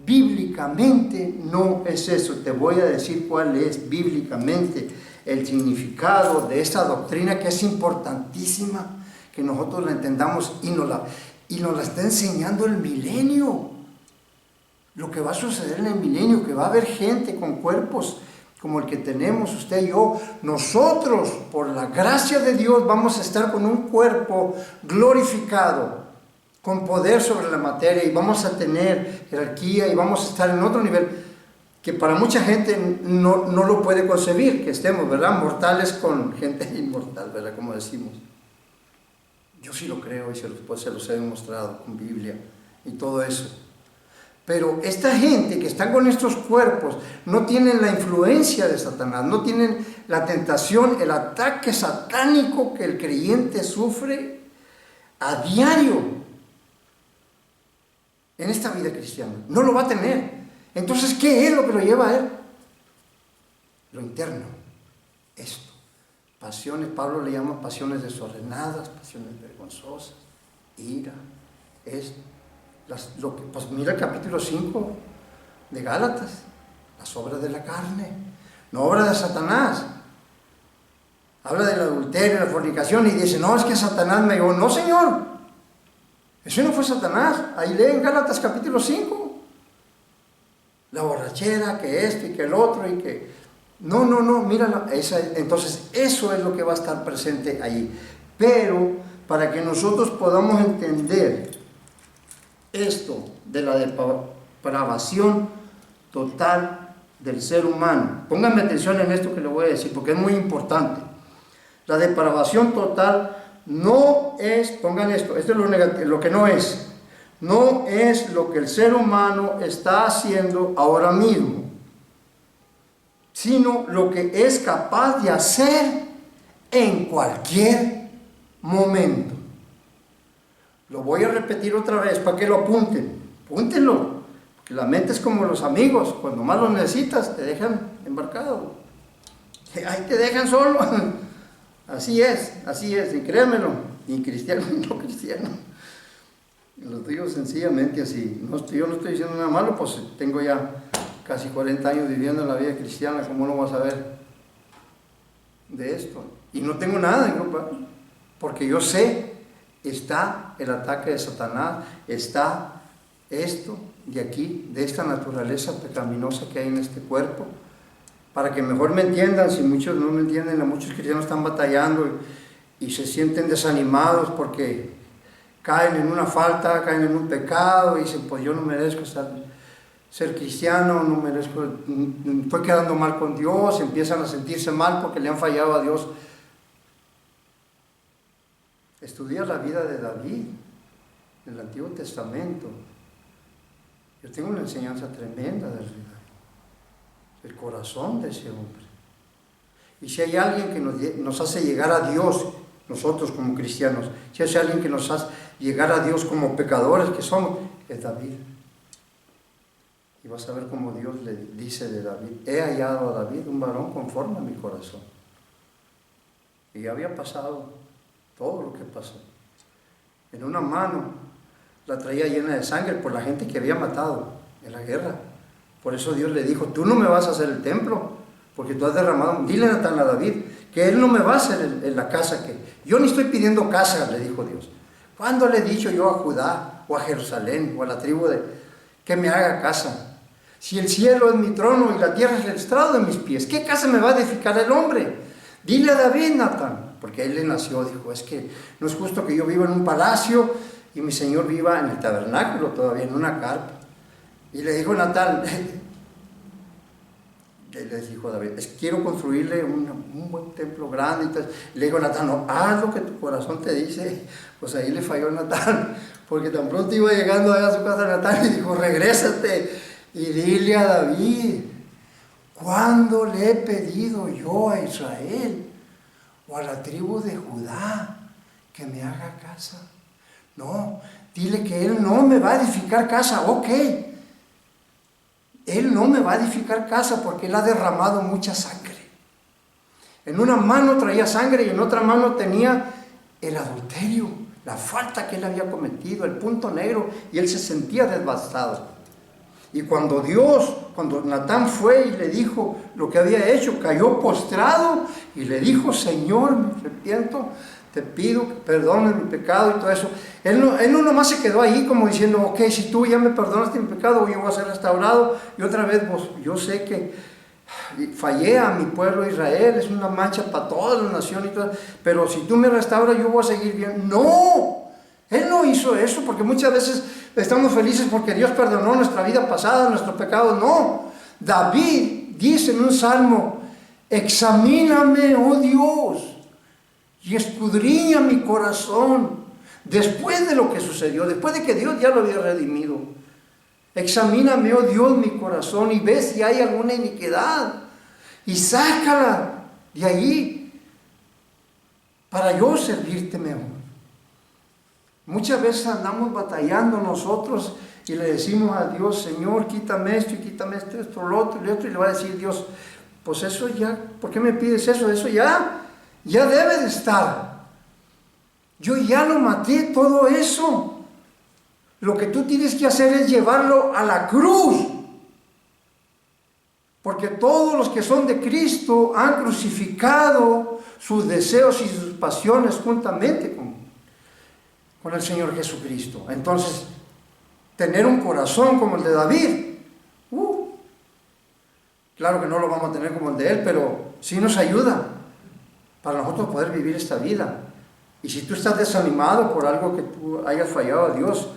bíblicamente no es eso. Te voy a decir cuál es bíblicamente el significado de esa doctrina que es importantísima, que nosotros la entendamos y nos la está enseñando el milenio. Lo que va a suceder en el milenio, que va a haber gente con cuerpos como el que tenemos usted y yo. Nosotros, por la gracia de Dios, vamos a estar con un cuerpo glorificado, con poder sobre la materia, y vamos a tener jerarquía y vamos a estar en otro nivel que para mucha gente no lo puede concebir, que estemos, ¿verdad? Mortales con gente inmortal, ¿verdad? Como decimos. Yo sí lo creo y se los he demostrado con Biblia y todo eso. Pero esta gente que está con estos cuerpos no tienen la influencia de Satanás, no tienen la tentación, el ataque satánico que el creyente sufre a diario en esta vida cristiana. No lo va a tener. Entonces, ¿qué es lo que lo lleva a él? Lo interno. Esto. Pasiones, Pablo le llama pasiones desordenadas, pasiones vergonzosas, ira, esto. Pues mira el capítulo 5 de Gálatas, las obras de la carne, no obras de Satanás. Habla del adulterio, la fornicación, y dice, no, es que Satanás me llevó. No, Señor, eso no fue Satanás. Ahí leen Gálatas capítulo 5. La borrachera, que esto y que el otro, y que... No, míralo. Entonces, eso es lo que va a estar presente ahí. Pero, para que nosotros podamos entender esto de la depravación total del ser humano. Pónganme atención en esto que le voy a decir, porque es muy importante. La depravación total no es, pongan esto es lo negativo, lo que no es lo que el ser humano está haciendo ahora mismo, sino lo que es capaz de hacer en cualquier momento. Lo voy a repetir otra vez para que lo apunten. Apúntenlo, porque la mente es como los amigos, cuando más lo necesitas te dejan embarcado, ahí te dejan solo. Así es, y créanmelo, ni cristiano ni no cristiano. Lo digo sencillamente así. Yo no estoy diciendo nada malo, pues tengo ya casi 40 años viviendo en la vida cristiana, ¿cómo no vas a ver de esto? Y no tengo nada en culpa, porque yo sé, está el ataque de Satanás, está esto de aquí, de esta naturaleza pecaminosa que hay en este cuerpo. Para que mejor me entiendan, si muchos no me entienden, muchos cristianos están batallando y se sienten desanimados porque caen en una falta, caen en un pecado y dicen, pues yo no merezco ser cristiano, no merezco, estoy quedando mal con Dios, empiezan a sentirse mal porque le han fallado a Dios. Estudia la vida de David en el Antiguo Testamento. Yo tengo una enseñanza tremenda de el corazón de ese hombre. Y si hay alguien que nos hace llegar a Dios, nosotros como cristianos, si hay alguien que nos hace llegar a Dios como pecadores que somos, es David. Y vas a ver cómo Dios le dice de David: he hallado a David un varón conforme a mi corazón. Y ya había pasado todo lo que pasó. En una mano la traía llena de sangre por la gente que había matado en la guerra. Por eso Dios le dijo: tú no me vas a hacer el templo, porque tú has derramado. Dile a David que él no me va a hacer en la casa, que yo ni estoy pidiendo casa, le dijo Dios. ¿Cuándo le he dicho yo a Judá o a Jerusalén o a la tribu que me haga casa? Si el cielo es mi trono y la tierra es el estrado de mis pies, ¿qué casa me va a edificar el hombre? Dile a David, Natán, porque él le nació, dijo: es que no es justo que yo viva en un palacio y mi Señor viva en el tabernáculo todavía, en una carpa. Y le dijo Natán, le dijo David: quiero construirle un buen templo grande. Entonces, le dijo Natán: no, haz lo que tu corazón te dice. Pues ahí le falló Natán, porque tan pronto iba llegando allá a su casa Natán y dijo: regrésate y dile a David: ¿cuándo le he pedido yo a Israel o a la tribu de Judá que me haga casa? No, dile que él no me va a edificar casa. Ok, él no me va a edificar casa porque él ha derramado mucha sangre. En una mano traía sangre y en otra mano tenía el adulterio, la falta que él había cometido, el punto negro, y él se sentía devastado. Y cuando Natán fue y le dijo lo que había hecho, cayó postrado y le dijo: Señor, me arrepiento, te pido que perdones mi pecado y todo eso. Él no nomás se quedó ahí como diciendo: ok, si tú ya me perdonaste mi pecado, yo voy a ser restaurado. Y otra vez, pues, yo sé que fallé a mi pueblo Israel, es una mancha para toda la nación y todo, pero si tú me restauras, yo voy a seguir bien. ¡No! Él no hizo eso, porque muchas veces estamos felices porque Dios perdonó nuestra vida pasada, nuestros pecados. No. David dice en un salmo: examíname, oh Dios, y escudriña mi corazón. Después de lo que sucedió, después de que Dios ya lo había redimido, examíname, oh Dios, mi corazón, y ve si hay alguna iniquidad, y sácala de allí para yo servirte mejor. Muchas veces andamos batallando nosotros y le decimos a Dios: Señor, quítame esto y quítame esto, lo otro y lo otro, y le va a decir Dios: pues eso ya, ¿por qué me pides eso? Eso ya debe de estar. Yo ya lo maté, todo eso. Lo que tú tienes que hacer es llevarlo a la cruz. Porque todos los que son de Cristo han crucificado sus deseos y sus pasiones juntamente con el Señor Jesucristo. Entonces, tener un corazón como el de David, claro que no lo vamos a tener como el de él, pero sí nos ayuda para nosotros poder vivir esta vida. Y si tú estás desanimado por algo que tú hayas fallado a Dios,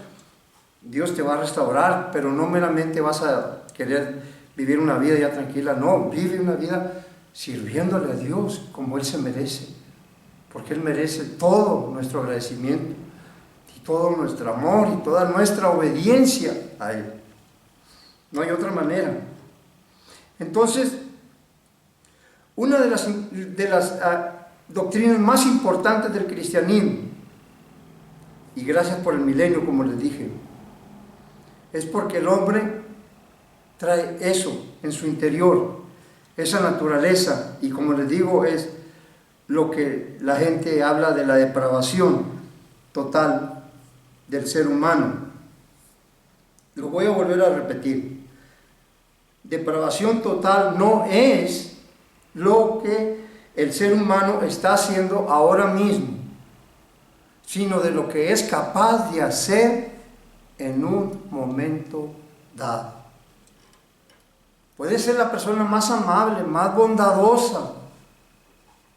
Dios te va a restaurar, pero no meramente vas a querer vivir una vida ya tranquila. No, vive una vida sirviéndole a Dios como Él se merece, porque Él merece todo nuestro agradecimiento y todo nuestro amor y toda nuestra obediencia a Él. No hay otra manera. Entonces, una de las doctrinas más importantes del cristianismo, y gracias por el milenio, como les dije, es porque el hombre trae eso en su interior, esa naturaleza, y como les digo, es lo que la gente habla de la depravación total del ser humano. Lo voy a volver a repetir. Depravación total no es lo que el ser humano está haciendo ahora mismo, sino de lo que es capaz de hacer en un momento dado. Puede ser la persona más amable, más bondadosa,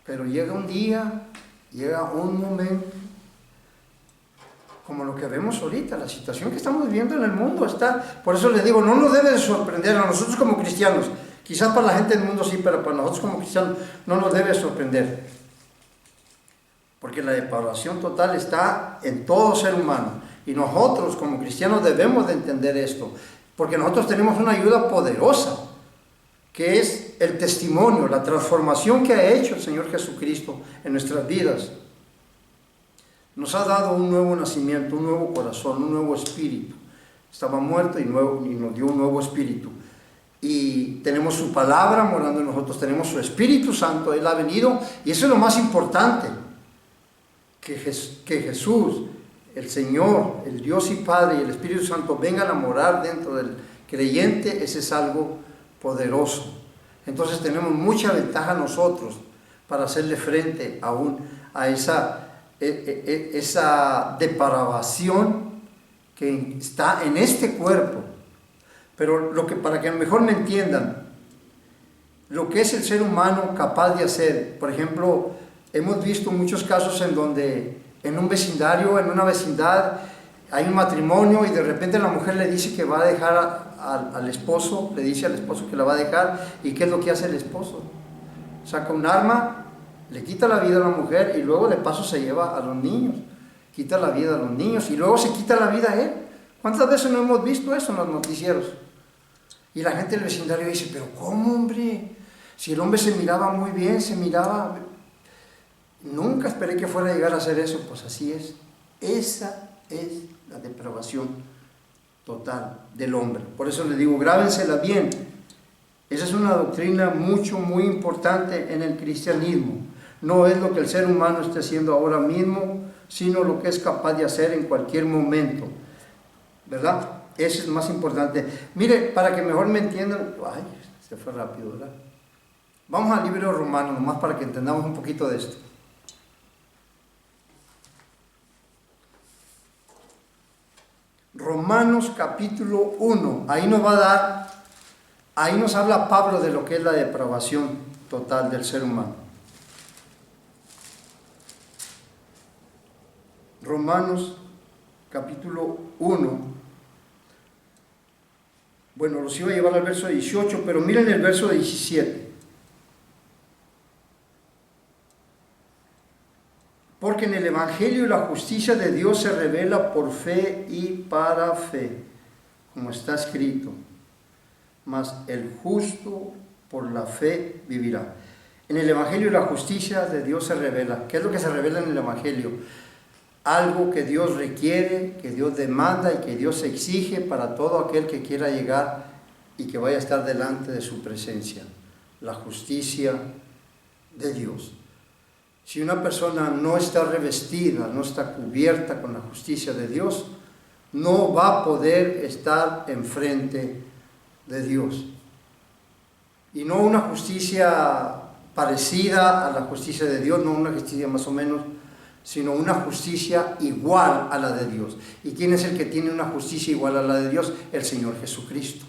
pero llega un día, llega un momento, como lo que vemos ahorita, la situación que estamos viviendo en el mundo está. Por eso les digo, no nos debe de sorprender a nosotros como cristianos. Quizás para la gente del mundo sí, pero para nosotros como cristianos no nos debe sorprender. Porque la depravación total está en todo ser humano. Y nosotros como cristianos debemos de entender esto. Porque nosotros tenemos una ayuda poderosa, que es el testimonio, la transformación que ha hecho el Señor Jesucristo en nuestras vidas. Nos ha dado un nuevo nacimiento, un nuevo corazón, un nuevo espíritu. Estaba muerto y nos dio un nuevo espíritu. Y tenemos su palabra morando en nosotros, tenemos su Espíritu Santo, Él ha venido, y eso es lo más importante, que Jesús, el Señor, el Dios y Padre y el Espíritu Santo vengan a morar dentro del creyente. Ese es algo poderoso. Entonces tenemos mucha ventaja nosotros para hacerle frente a esa depravación que está en este cuerpo. Pero para que mejor me entiendan, lo que es el ser humano capaz de hacer, por ejemplo, hemos visto muchos casos en donde en un vecindario, en una vecindad, hay un matrimonio y de repente la mujer le dice que va a dejar al esposo, le dice al esposo que la va a dejar, y ¿qué es lo que hace el esposo? Saca un arma, le quita la vida a la mujer y luego de paso se lleva a los niños, quita la vida a los niños y luego se quita la vida a él. ¿Cuántas veces no hemos visto eso en los noticieros? Y la gente del vecindario dice, pero ¿cómo, hombre? Si el hombre se miraba muy bien, nunca esperé que fuera a llegar a hacer eso. Pues así es. Esa es la depravación total del hombre. Por eso les digo, grábensela bien. Esa es una doctrina muy importante en el cristianismo. No es lo que el ser humano esté haciendo ahora mismo, sino lo que es capaz de hacer en cualquier momento. ¿Verdad? Eso es más importante. Mire, para que mejor me entiendan, ay, se fue rápido, ¿verdad? Vamos al libro de Romanos, nomás para que entendamos un poquito de esto. Romanos capítulo 1, ahí nos habla Pablo de lo que es la depravación total del ser humano. Romanos capítulo 1. Bueno, los iba a llevar al verso 18, pero miren el verso 17. Porque en el Evangelio la justicia de Dios se revela por fe y para fe, como está escrito. Mas el justo por la fe vivirá. En el Evangelio la justicia de Dios se revela. ¿Qué es lo que se revela en el Evangelio? Algo que Dios requiere, que Dios demanda y que Dios exige para todo aquel que quiera llegar y que vaya a estar delante de su presencia. La justicia de Dios. Si una persona no está revestida, no está cubierta con la justicia de Dios, no va a poder estar enfrente de Dios. Y no una justicia parecida a la justicia de Dios, no una justicia más o menos, sino una justicia igual a la de Dios. ¿Y quién es el que tiene una justicia igual a la de Dios? El Señor Jesucristo.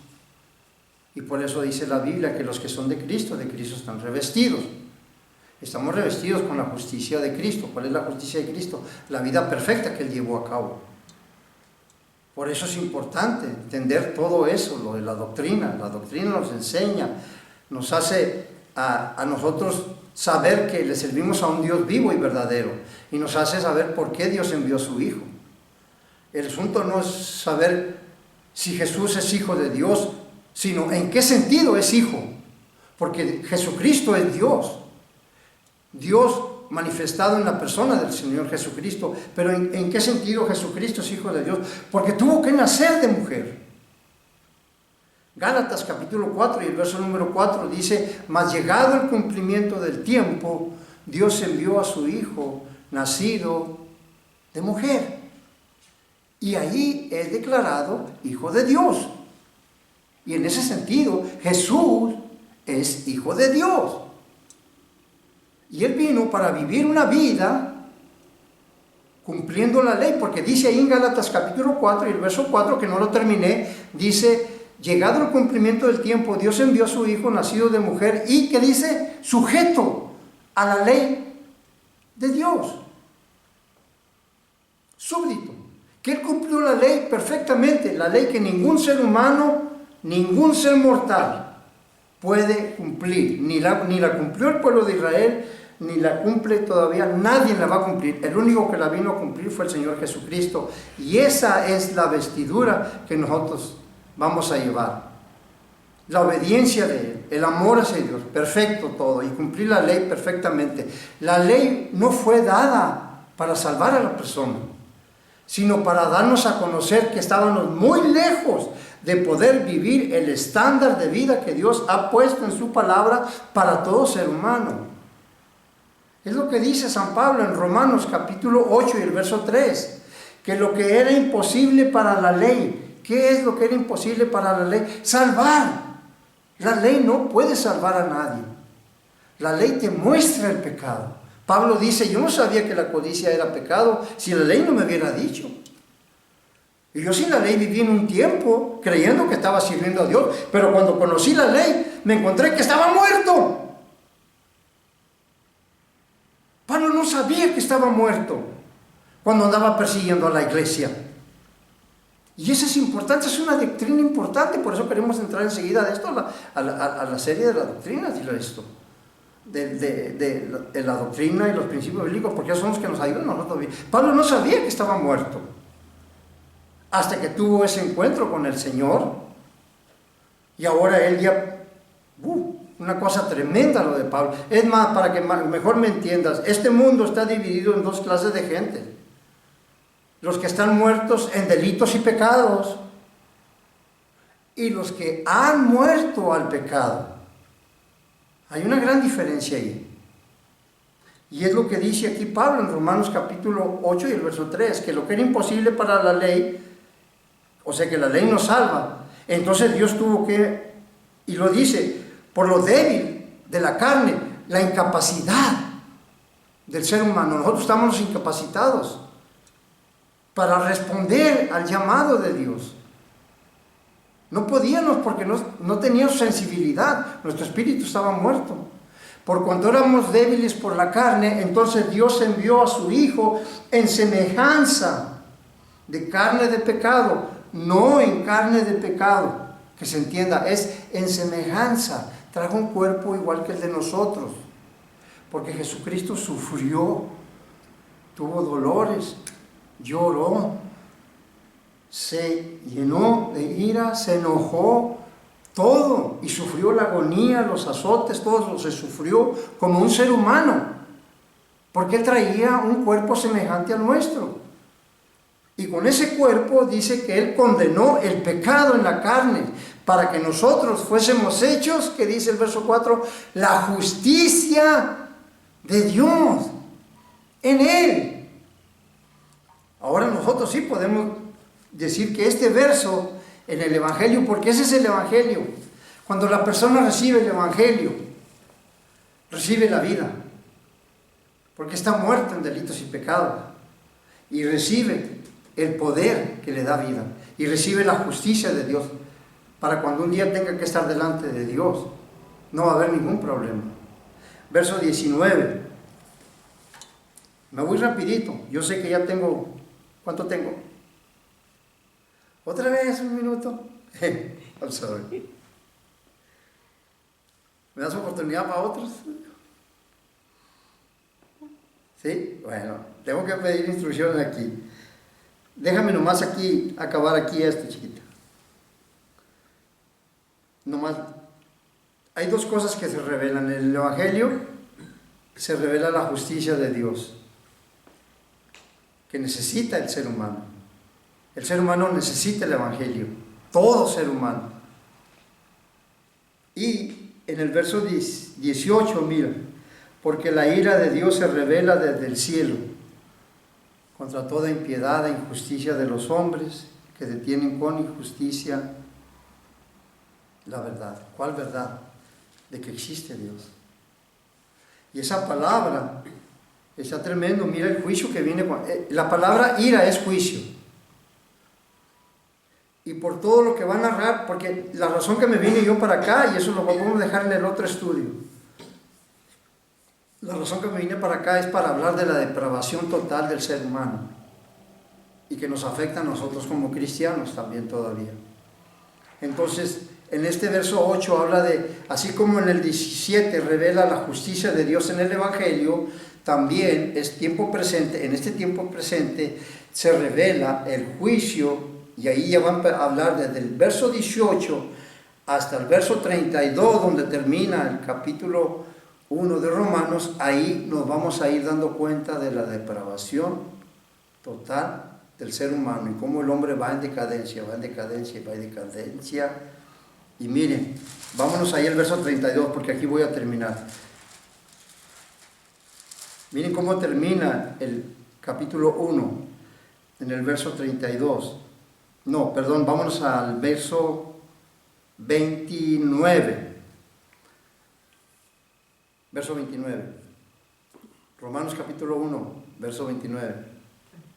Y por eso dice la Biblia que los que son de Cristo están revestidos. Estamos revestidos con la justicia de Cristo. ¿Cuál es la justicia de Cristo? La vida perfecta que Él llevó a cabo. Por eso es importante entender todo eso, lo de la doctrina. La doctrina nos enseña, nos hace a nosotros saber que le servimos a un Dios vivo y verdadero, y nos hace saber por qué Dios envió a su Hijo. El asunto no es saber si Jesús es hijo de Dios, sino en qué sentido es hijo, porque Jesucristo es Dios. Dios manifestado en la persona del Señor Jesucristo. Pero ¿en qué sentido Jesucristo es hijo de Dios? Porque tuvo que nacer de mujer. Gálatas capítulo 4 y el verso número 4 dice: mas llegado el cumplimiento del tiempo, Dios envió a su Hijo, nacido de mujer. Y ahí es declarado hijo de Dios. Y en ese sentido, Jesús es hijo de Dios. Y Él vino para vivir una vida cumpliendo la ley, porque dice ahí en Gálatas capítulo 4 y el verso 4, que no lo terminé, dice: llegado el cumplimiento del tiempo, Dios envió a su Hijo nacido de mujer y, que dice, sujeto a la ley de Dios. Súbdito. Que Él cumplió la ley perfectamente, la ley que ningún ser humano, ningún ser mortal puede cumplir. Ni la cumplió el pueblo de Israel, ni la cumple todavía, nadie la va a cumplir. El único que la vino a cumplir fue el Señor Jesucristo. Y esa es la vestidura que nosotros vamos a llevar. La obediencia de Él, el amor hacia Dios, perfecto todo, y cumplir la ley perfectamente. La ley no fue dada para salvar a la persona, sino para darnos a conocer que estábamos muy lejos de poder vivir el estándar de vida que Dios ha puesto en su palabra para todo ser humano. Es lo que dice San Pablo en Romanos capítulo 8 y el verso 3, que lo que era imposible para la ley, ¿qué es lo que era imposible para la ley? Salvar. La ley no puede salvar a nadie. La ley te muestra el pecado. Pablo dice: yo no sabía que la codicia era pecado si la ley no me hubiera dicho. Y yo sin la ley viví en un tiempo creyendo que estaba sirviendo a Dios, pero cuando conocí la ley me encontré que estaba muerto. Pablo no sabía que estaba muerto cuando andaba persiguiendo a la iglesia. Y eso es importante, es una doctrina importante, por eso queremos entrar enseguida de esto a la serie de la doctrina, dile esto, de la doctrina y los principios bíblicos, porque esos son los que nos ayudan a nosotros. Pablo no sabía que estaba muerto, hasta que tuvo ese encuentro con el Señor, y ahora él ya, una cosa tremenda lo de Pablo. Es más, para que mejor me entiendas, este mundo está dividido en dos clases de gente: los que están muertos en delitos y pecados, y los que han muerto al pecado. Hay una gran diferencia ahí. Y es lo que dice aquí Pablo en Romanos capítulo 8 y el verso 3, que lo que era imposible para la ley, o sea que la ley no salva, entonces Dios tuvo que, y lo dice, por lo débil de la carne, la incapacidad del ser humano. Nosotros estamos incapacitados para responder al llamado de Dios. No podíamos porque no teníamos sensibilidad, nuestro espíritu estaba muerto. Por cuanto éramos débiles por la carne, entonces Dios envió a su Hijo en semejanza de carne de pecado, no en carne de pecado, que se entienda, es en semejanza. Trajo un cuerpo igual que el de nosotros, porque Jesucristo sufrió, tuvo dolores, lloró, se llenó de ira, se enojó, todo, y sufrió la agonía, los azotes, todo lo se sufrió como un ser humano, porque Él traía un cuerpo semejante al nuestro. Y con ese cuerpo dice que Él condenó el pecado en la carne, para que nosotros fuésemos hechos, que dice el verso 4, la justicia de Dios en Él. Ahora nosotros sí podemos decir que este verso en el Evangelio, porque ese es el Evangelio, cuando la persona recibe el Evangelio, recibe la vida, porque está muerto en delitos y pecados, y recibe el poder que le da vida, y recibe la justicia de Dios, para cuando un día tenga que estar delante de Dios, no va a haber ningún problema. Verso 19. Me voy rapidito, yo sé que ya tengo, ¿cuánto tengo? Otra vez, un minuto. I'm sorry. ¿Me das oportunidad para otros? ¿Sí? Bueno, tengo que pedir instrucciones aquí. Déjame nomás aquí, acabar aquí esto, chiquita. Nomás, hay dos cosas que se revelan. En el Evangelio se revela la justicia de Dios, que necesita el ser humano. El ser humano necesita el Evangelio, todo ser humano. Y en el verso 18, mira, porque la ira de Dios se revela desde el cielo contra toda impiedad e injusticia de los hombres que detienen con injusticia la verdad. ¿Cuál verdad? De que existe Dios. Y esa palabra está tremendo. Mira el juicio que viene. La palabra ira es juicio. Y por todo lo que va a narrar, porque la razón que me vine yo para acá, y eso lo vamos a dejar en el otro estudio, la razón que me vine para acá es para hablar de la depravación total del ser humano y que nos afecta a nosotros como cristianos también todavía. Entonces, en este verso 8 habla de, así como en el 17 revela la justicia de Dios en el Evangelio, también es tiempo presente, en este tiempo presente se revela el juicio, y ahí ya van a hablar desde el verso 18 hasta el verso 32, donde termina el capítulo 1 de Romanos. Ahí nos vamos a ir dando cuenta de la depravación total del ser humano y cómo el hombre va en decadencia, va en decadencia, va en decadencia. Y miren, vámonos ahí al verso 32, porque aquí voy a terminar. Miren cómo termina el capítulo 1, en el verso 32. No, perdón, vámonos al verso 29. Verso 29. Romanos capítulo 1, verso 29.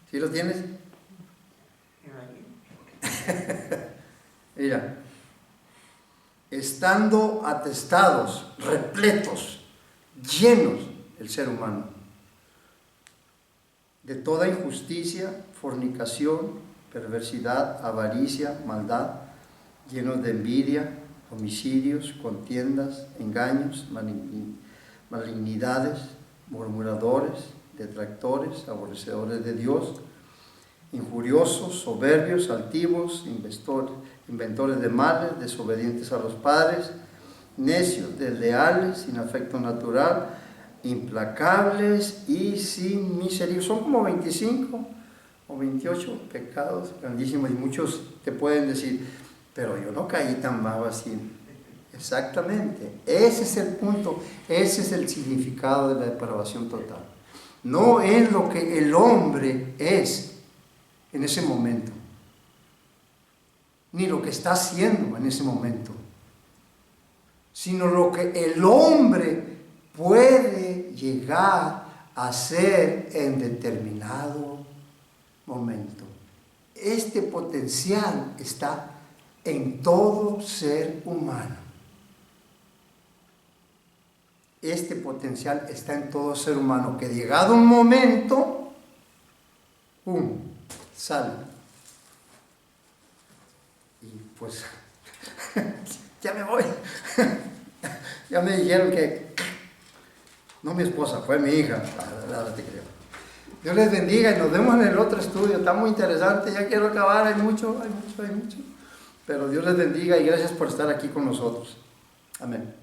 ¿Sí lo tienes? Mira. Estando atestados, repletos, llenos el ser humano de toda injusticia, fornicación, perversidad, avaricia, maldad, llenos de envidia, homicidios, contiendas, engaños, malignidades, murmuradores, detractores, aborrecedores de Dios, injuriosos, soberbios, altivos, inventores de males, desobedientes a los padres, necios, desleales, sin afecto natural, implacables y sin misericordia. Son como 25 o 28 pecados grandísimos, y muchos te pueden decir, pero yo no caí tan bajo así. Exactamente, ese es el punto, ese es el significado de la depravación total. No es lo que el hombre es en ese momento, ni lo que está haciendo en ese momento, sino lo que el hombre puede llegar a ser en determinado momento. Este potencial está en todo ser humano. Este potencial está en todo ser humano, que llegado un momento, ¡pum!, sale. Y pues, ya me voy. Ya me dijeron que, no mi esposa, fue mi hija. Ahora te creo. Dios les bendiga y nos vemos en el otro estudio. Está muy interesante, ya quiero acabar, hay mucho. Pero Dios les bendiga y gracias por estar aquí con nosotros. Amén.